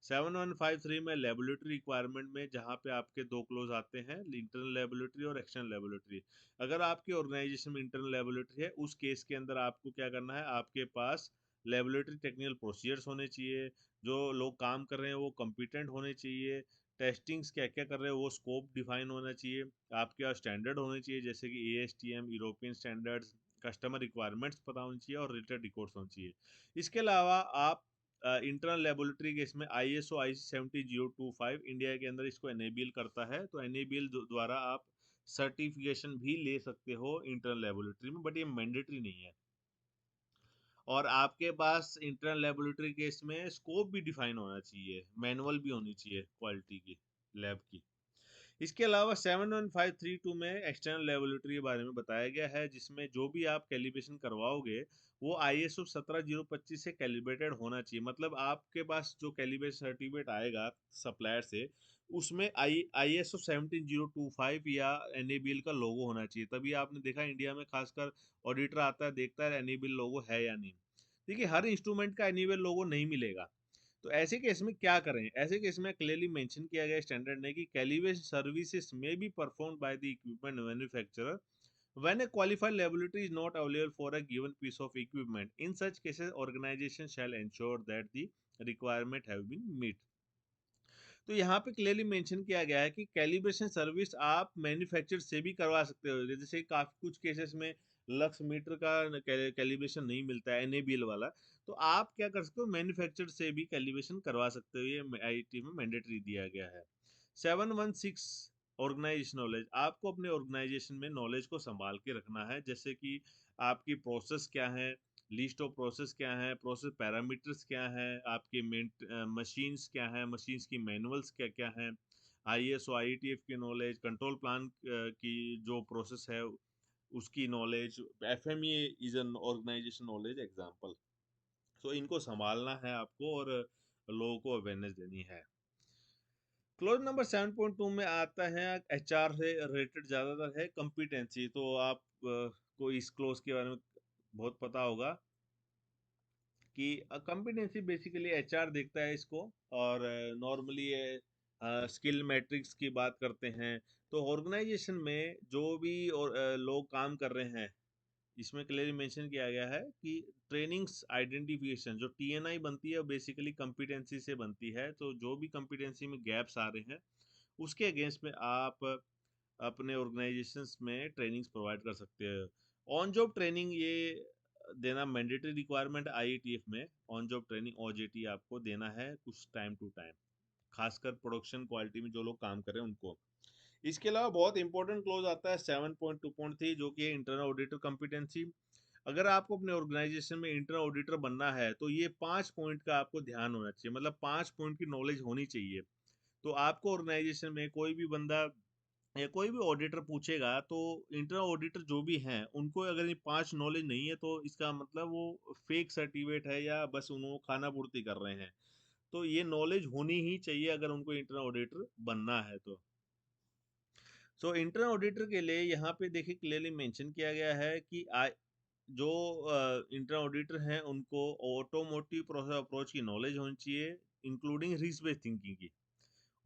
7153 में लेबोरेटरी रिक्वायरमेंट में जहाँ पे आपके दो क्लोज आते हैं, इंटरनल लेबोरेटरी और एक्सटर्नल लेबोरेटरी। अगर आपके ऑर्गेनाइजेशन में इंटरनल लेबोरेटरी है उस केस के अंदर आपको क्या करना है, आपके पास लेबोरेटरी टेक्निकल प्रोसीजर्स होने चाहिए, जो लोग काम कर रहे हैं वो कम्पिटेंट होने चाहिए, टेस्टिंग्स क्या क्या कर रहे हैं वो स्कोप डिफाइन होना चाहिए, आपके पास स्टैंडर्ड होने चाहिए जैसे कि ASTM, European standards, customer requirements पता होनी चाहिए और रिलेटेड रिकॉर्ड्स होने चाहिए। इसके अलावा आप इंटरनल लेबोरेटरी के इसमें ISO IC 70025 इंडिया के अंदर इसको एनेबल करता है, तो एनेबल द्वारा आप सर्टिफिकेशन भी ले सकते हो इंटरनल लेबोरेटरी में, बट ये मैंडेटरी नहीं है। और आपके पास इंटरनल लेबोरेटरी के इसमें स्कोप भी डिफाइन होना चाहिए, मैनुअल भी होनी चाहिए क्वालिटी की, लैब की। इसके अलावा 71532 में एक्सटर्नल लेबोरेटरी के बारे में बताया गया है, जिसमें जो भी आप कैलिब्रेशन करवाओगे वो ISO 17025 से कैलिब्रेटेड होना चाहिए। मतलब आपके पास जो कैलिब्रेशन सर्टिफिकेट आएगा सप्लायर से, उसमें ISO 17025 या एनएबीएल का लोगो होना चाहिए। तभी आपने देखा इंडिया में खासकर ऑडिटर आता है, देखता है एनएबीएल लोगो है या नहीं। देखिए हर इंस्ट्रूमेंट का एनएबीएल लोगो नहीं मिलेगा। तो ऐसे केस में क्या करें, ऐसे केस में क्लियरली मेंशन किया गया स्टैंडर्ड ने कि कैलिब्रेशन सर्विसेज में be performed by the equipment manufacturer when a qualified laboratory is not available for a given piece of equipment. In such cases organization shall ensure that the requirement have been met. तो यहाँ पे क्लियरली मेंशन किया गया है कि कैलिब्रेशन सर्विस आप मैन्युफैक्चर से भी करवा सकते हो। जैसे काफी कुछ केसेस में लक्स मीटर का कैलिब्रेशन नहीं मिलता है, एनएबीएल वाला, तो आप क्या कर सकते हो, मैन्युफैक्चर से भी कैलिब्रेशन करवा सकते हो। ये आईटी में मैंडेटरी दिया गया है। 716 ऑर्गेनाइजेशन नॉलेज। आपको अपने ऑर्गेनाइजेशन में नॉलेज को संभाल के रखना है, जैसे कि आपकी प्रोसेस क्या है, लिस्ट ऑफ प्रोसेस क्या है, प्रोसेस पैरामीटर्स क्या है, आपके मशीन्स क्या है, मशीन्स की मैनुअल्स क्या क्या हैं, ISO IETF की नॉलेज, कंट्रोल प्लान की जो प्रोसेस है उसकी knowledge, FMEA is an organization knowledge example. So इनको संभालना है आपको और लोगों को अवेयरनेस देनी है। क्लोज नंबर 7.2 में आता है एचआर से रिलेटेड, ज्यादातर है कॉम्पिटेंसी। तो आप को इस क्लोज के बारे में बहुत पता होगा कि कॉम्पिटेंसी बेसिकली एचआर देखता है इसको। और नॉर्मली स्किल मैट्रिक्स की बात करते हैं तो ऑर्गेनाइजेशन में जो भी और लोग काम कर रहे हैं, इसमें क्लियरली मेंशन किया गया है कि ट्रेनिंग्स आइडेंटिफिकेशन जो टीएनआई बनती है बेसिकली कॉम्पिटेंसी से बनती है। तो जो भी कॉम्पिटेंसी में गैप्स आ रहे हैं उसके अगेंस्ट में आप अपने ऑर्गेनाइजेशंस में ट्रेनिंग्स प्रोवाइड कर सकते हैं। ऑन जॉब ट्रेनिंग ये देना मैंडेटरी रिक्वायरमेंट आईईटीएफ में। ऑन जॉब ट्रेनिंग ओजेटी आपको देना है कुछ टाइम टू टाइम, खासकर प्रोडक्शन क्वालिटी में जो लोग काम कर रहे हैं उनको। इसके अलावा बहुत इंपॉर्टेंट क्लोज आता है 7.2.3 जो कि है इंटरनल ऑडिटर कॉम्पिटेंसी। अगर आपको अपने ऑर्गेनाइजेशन में इंटरनल ऑडिटर बनना है तो ये 5 पॉइंट का आपको ध्यान होना चाहिए, मतलब 5 पॉइंट की नॉलेज होनी चाहिए। तो आपको ऑर्गेनाइजेशन में कोई भी बंदा या कोई भी ऑडिटर पूछेगा तो इंटरनल ऑडिटर जो भी हैं उनको अगर ये 5 नॉलेज नहीं है तो इसका मतलब वो फेक सर्टिफिकेट है या बस उनको खाना पूर्ति कर रहे हैं। तो ये नॉलेज होनी ही चाहिए अगर उनको इंटरनल ऑडिटर बनना है तो। सो इंटरनल ऑडिटर के लिए यहाँ पे देखिए क्लियरली मेंशन किया गया है कि जो इंटरनल ऑडिटर हैं उनको ऑटोमोटिव प्रोसेस अप्रोच की नॉलेज होनी चाहिए, इंक्लूडिंग रिस्क बेस्ड थिंकिंग की।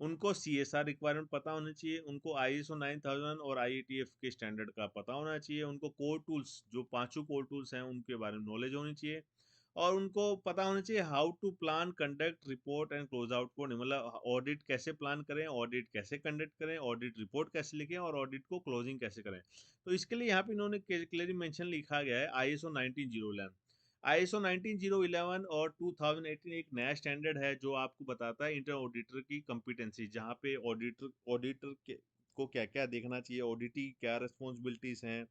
उनको सीएसआर रिक्वायरमेंट पता होनी चाहिए, उनको आईएसओ 9000 और आईएटीएफ के स्टैंडर्ड का पता होना चाहिए, उनको कोर टूल्स जो पांचों कोर टूल्स हैं उनके बारे में नॉलेज होनी चाहिए, और उनको पता होना चाहिए how to plan conduct report and close out code, मतलब ऑडिट कैसे प्लान करें, ऑडिट कैसे कंडक्ट करें, ऑडिट रिपोर्ट कैसे लिखें और ऑडिट को क्लोजिंग कैसे करें। तो इसके लिए यहाँ पे इन्होंने क्लियरली मेंशन लिखा गया है आईएसओ 19011। आईएसओ 19011 और 2018 एक नया स्टैंडर्ड है जो आपको बताता है इंटरनल ऑडिटर की कॉम्पिटेंसी, जहाँ पे ऑडिटर को क्या क्या देखना चाहिए, ऑडिट की क्या रिस्पॉन्सिबिलिटीज हैं,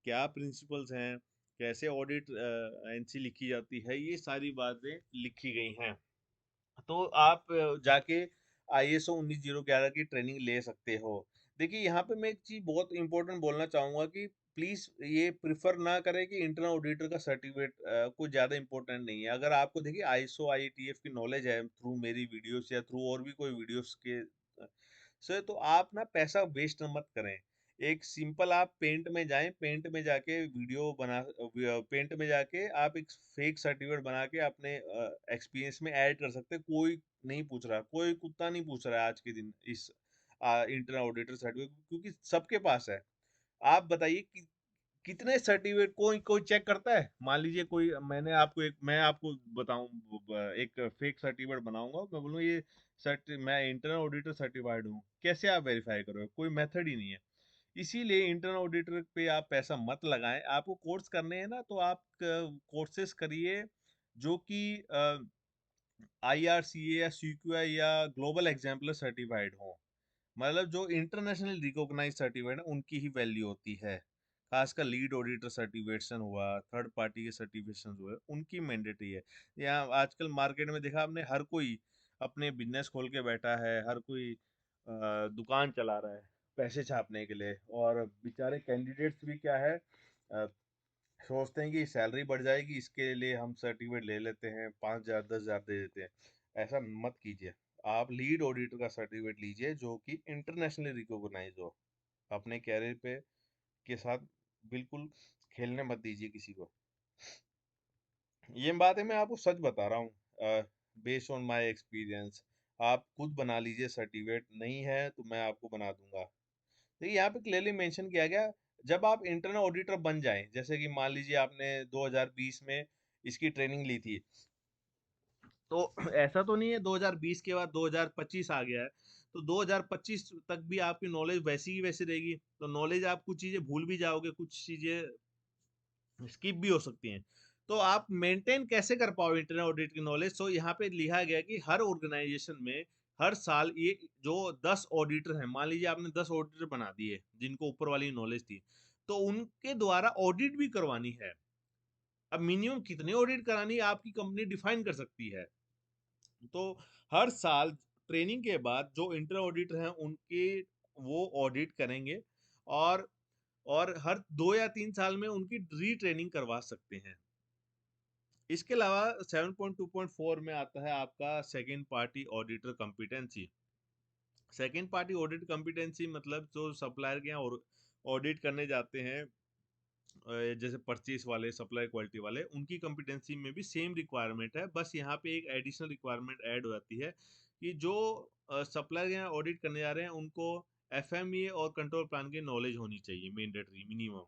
क्या प्रिंसिपल्स हैं, कैसे ऑडिट एनसी लिखी जाती है, ये सारी बातें लिखी गई हैं। तो आप जाके आईएसओ 19011 की ट्रेनिंग ले सकते हो। देखिए यहाँ पे मैं एक चीज बहुत इंपॉर्टेंट बोलना चाहूंगा कि प्लीज ये प्रिफर ना करें कि इंटरनल ऑडिटर का सर्टिफिकेट कुछ ज्यादा इंपॉर्टेंट नहीं है। अगर आपको देखिए आईएसओ आईटीएफ की नॉलेज है थ्रू मेरी वीडियोस या थ्रू और भी कोई वीडियोस के से, तो आप ना पैसा वेस्ट मत करें। एक सिंपल आप पेंट में जाएं, पेंट में जाके वीडियो बना, पेंट में जाके आप एक फेक सर्टिफिकेट बना के अपने एक्सपीरियंस में ऐड कर सकते हैं। कोई नहीं पूछ रहा, कोई कुत्ता नहीं पूछ रहा है आज के दिन इस इंटरनल ऑडिटर सर्टिफिकेट, क्योंकि सबके पास है। आप बताइए कि कितने सर्टिफिकेट कोई कोई चेक करता है। मान लीजिए कोई, मैं आपको बताऊं एक फेक सर्टिफिकेट बनाऊंगा, मैं बोलूँ ये मैं इंटरनल ऑडिटर सर्टिफाइड हूँ, कैसे आप वेरीफाई करोगे? कोई मेथड ही नहीं है। इसीलिए इंटरनल ऑडिटर पे आप पैसा मत लगाएं। आपको कोर्स करने हैं ना तो आप कोर्सेज करिए जो कि आईआरसीए या सीक्यूआई या ग्लोबल एग्जाम्पलर सर्टिफाइड हो, मतलब जो इंटरनेशनल रिकॉग्नाइज सर्टिफिकेट है उनकी ही वैल्यू होती है। खासकर लीड ऑडिटर सर्टिफिकेशन हुआ, थर्ड पार्टी के सर्टिफिकेशन हुए, उनकी मैंडेटरी है। यहाँ आजकल मार्केट में देखा आपने, हर कोई अपने बिजनेस खोल के बैठा है, हर कोई दुकान चला रहा है पैसे छापने के लिए, और बेचारे कैंडिडेट्स भी क्या है, सोचते हैं कि सैलरी बढ़ जाएगी इसके लिए हम सर्टिफिकेट ले लेते हैं, 5,000 10,000 दे देते हैं। ऐसा मत कीजिए। आप लीड ऑडिटर का सर्टिफिकेट लीजिए जो कि इंटरनेशनली रिकॉग्नाइज हो। अपने कैरियर पे के साथ बिल्कुल खेलने मत दीजिए किसी को। ये बातें मैं आपको सच बता रहा हूँ, बेस्ड ऑन माय एक्सपीरियंस। आप खुद बना लीजिए, सर्टिफिकेट नहीं है तो मैं आपको बना दूंगा। देखिए यहाँ पे क्लियरली मेंशन किया गया, जब आप इंटरनल ऑडिटर बन जाएं, जैसे कि मान लीजिए आपने 2020 में इसकी ट्रेनिंग ली थी, तो ऐसा तो नहीं है 2020 के बाद 2025 आ गया है तो 2025 तक भी आपकी नॉलेज वैसी ही वैसी रहेगी। तो नॉलेज, आप कुछ चीजें भूल भी जाओगे, कुछ चीजें स्किप भी हो सकती हैं। तो आप मेंटेन कैसे कर पाओ इंटरनल ऑडिट की नॉलेज? तो यहाँ पे लिखा गया कि हर ऑर्गेनाइजेशन में हर साल ये जो 10 ऑडिटर हैं, मान लीजिए आपने 10 ऑडिटर बना दिए जिनको ऊपर वाली नॉलेज थी, तो उनके द्वारा ऑडिट भी करवानी है। अब मिनिमम कितने ऑडिट करानी है आपकी कंपनी डिफाइन कर सकती है। तो हर साल ट्रेनिंग के बाद जो इंटर ऑडिटर हैं उनके वो ऑडिट करेंगे, और हर 2 या 3 साल में उनकी रीट्रेनिंग करवा सकते हैं। इसके अलावा 7.2.4 में आता है आपका second party auditor competency. Second party audit competency मतलब जो सप्लायर के यहाँ ऑडिट करने जाते हैं, जैसे परचेस वाले, सप्लाई क्वालिटी वाले, उनकी कॉम्पिटेंसी में भी सेम रिक्वायरमेंट है। बस यहाँ पे एक एडिशनल रिक्वायरमेंट ऐड हो जाती है कि जो सप्लायर के यहाँ ऑडिट करने जा रहे हैं उनको एफएमईए और कंट्रोल प्लान की नॉलेज होनी चाहिए, मैंडेटरी मिनिमम।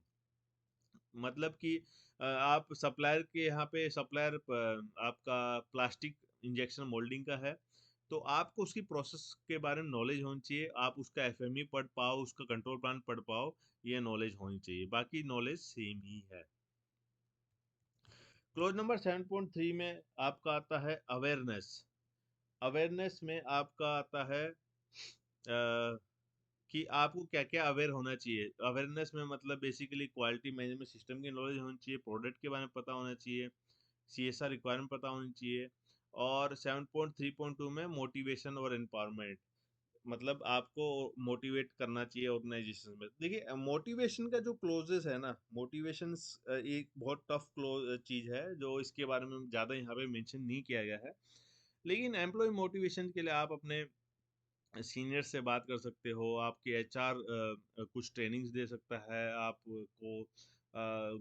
मतलब कि आप सप्लायर के यहाँ पे सप्लायर आपका प्लास्टिक इंजेक्शन मोल्डिंग का है, तो आपको उसकी प्रोसेस के बारे में नॉलेज होनी चाहिए। आप उसका एफएमई पढ़ पाओ, उसका कंट्रोल प्लान पढ़ पाओ, ये नॉलेज होनी चाहिए। बाकी नॉलेज सेम ही है। क्लोज नंबर 7.3 में आपका आता है अवेयरनेस। अवेयरनेस में आपका आता है कि आपको क्या क्या अवेयर होना चाहिए। अवेयरनेस में मतलब बेसिकली क्वालिटी मैनेजमेंट सिस्टम की नॉलेज होनी चाहिए, प्रोडक्ट के बारे में पता होना चाहिए, सीएसआर रिक्वायरमेंट पता होनी चाहिए। और 7.3.2 में मोटिवेशन और एम्पावरमेंट, मतलब आपको मोटिवेट करना चाहिए ऑर्गेनाइजेशन में। देखिए मोटिवेशन का जो क्लोजेस है ना, मोटिवेशन एक बहुत टफ क्लोज चीज है, जो इसके बारे में ज़्यादा यहाँ पे मेंशन नहीं किया गया है। लेकिन एम्प्लॉय मोटिवेशन के लिए आप अपने सीनियर से बात कर सकते हो, आपके एचआर कुछ ट्रेनिंग्स दे सकता है, आपको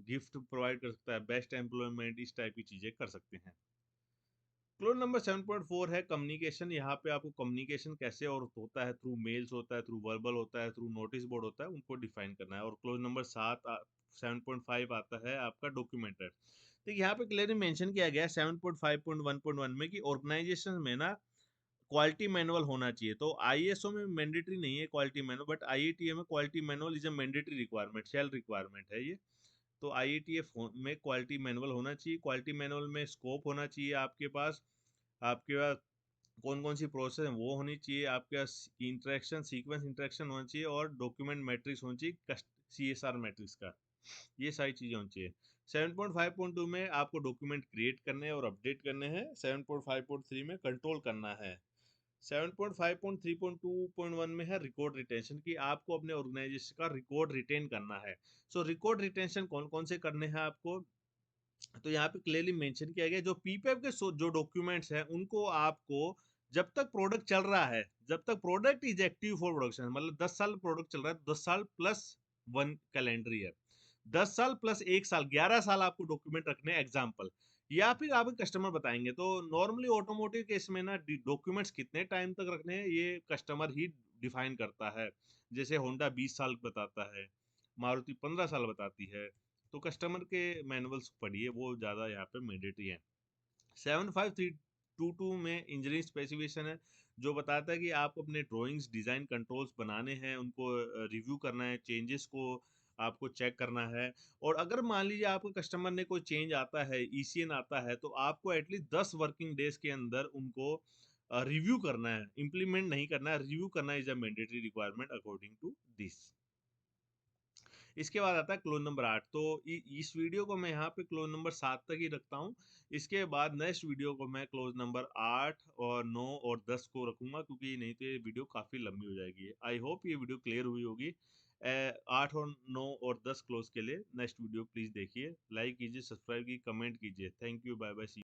गिफ्ट प्रोवाइड कर सकता है, बेस्ट एम्प्लॉयमेंट, इस टाइप की चीज़ें कर सकते हैं। क्लोज नंबर 7.4 है कम्युनिकेशन। यहाँ पे आपको कम्युनिकेशन कैसे और होता है, थ्रू मेल्स होता है, थ्रू वर्बल होता है, थ्रू नोटिस बोर्ड होता है, उनको डिफाइन करना है। और क्लोज नंबर 7.5 आता है आपका डॉक्यूमेंटेड। देखिए यहाँ पे क्लियरली मेंशन किया गया है 7.5.1.1 में कि ऑर्गेनाइजेशन में ना क्वालिटी मैनुअल होना चाहिए। तो आईएसओ में मैंडेटरी नहीं है क्वालिटी मैनुअल, बट आईएटीए में quality manual is a mandatory requirement, shall requirement है ये। तो आईएटीएफ में क्वालिटी मैनुअल होना चाहिए। क्वालिटी मैनुअल में स्कोप होना चाहिए आपके पास कौन कौन सी प्रोसेस है वो होनी चाहिए, आपके पास इंटरेक्शन सीक्वेंस इंटरेक्शन होना चाहिए, और डॉक्यूमेंट मैट्रिक्स होनी चाहिए, सीएसआर मैट्रिक्स का। ये सारी चीजें होनी चाहिए। 7.5.2 में आपको डॉक्यूमेंट क्रिएट करने हैं और अपडेट करने हैं। 7.5.3 में कंट्रोल करना है। 7.5.3.2.1 में है रिकॉर्ड रिटेंशन, की आपको अपने ऑर्गेनाइजेशन का रिकॉर्ड रिटेन करना है। सो रिकॉर्ड रिटेंशन कौन कौन से करने हैं आपको, तो यहाँ पे क्लियरली मेंशन किया गया, जो पीपीएफ के जो डॉक्यूमेंट्स हैं उनको आपको जब तक प्रोडक्ट चल रहा है, जब तक product is active for production, मतलब 10 साल प्रोडक्ट चल रहा है, 10 साल प्लस 1 कैलेंडर ईयर, 10 साल प्लस 1 साल, 11 साल आपको डॉक्यूमेंट रखने हैं एग्जाम्पल। या फिर आपके कस्टमर बताएंगे। तो नॉर्मली ऑटोमोटिव केस में ना डॉक्यूमेंट्स कितने टाइम तक रखने हैं ये कस्टमर ही डिफाइन करता है। जैसे होंडा 20 साल बताता है, मारुति 15 साल बताती है। तो कस्टमर के मैनुअल्स पढ़िए, वो ज़्यादा यहाँ पे मैंडेटरी है। 75322 में इंजीनियरिंग स्पेसिफिकेशन है, जो बताता है कि आपको अपने ड्राइंग्स डिज़ाइन कंट्रोल्स बनाने हैं, उनको रिव्यू करना है, चेंजेस को आपको चेक करना है। और अगर मान लीजिए आपके कस्टमर ने कोई चेंज आता है, ईसीएन आता है, तो आपको एटलीस्ट 10 वर्किंग डेज के अंदर उनको रिव्यू करना है, इम्प्लीमेंट नहीं करना है, रिव्यू करना is a mandatory requirement according to this. इसके बाद आता है क्लोज नंबर 8। तो इस वीडियो को मैं यहाँ पे क्लोज नंबर 7 तक ही रखता हूँ। इसके बाद नेक्स्ट वीडियो को मैं क्लोज नंबर 8 और 9 और 10 को रखूंगा, क्योंकि नहीं तो ये वीडियो काफ़ी लंबी हो जाएगी। आई होप ये वीडियो क्लियर हुई होगी। 8 और 9 और 10 क्लोज के लिए नेक्स्ट वीडियो प्लीज़ देखिए, लाइक कीजिए, सब्सक्राइब कीजिए, कमेंट कीजिए। Thank you, bye bye, C.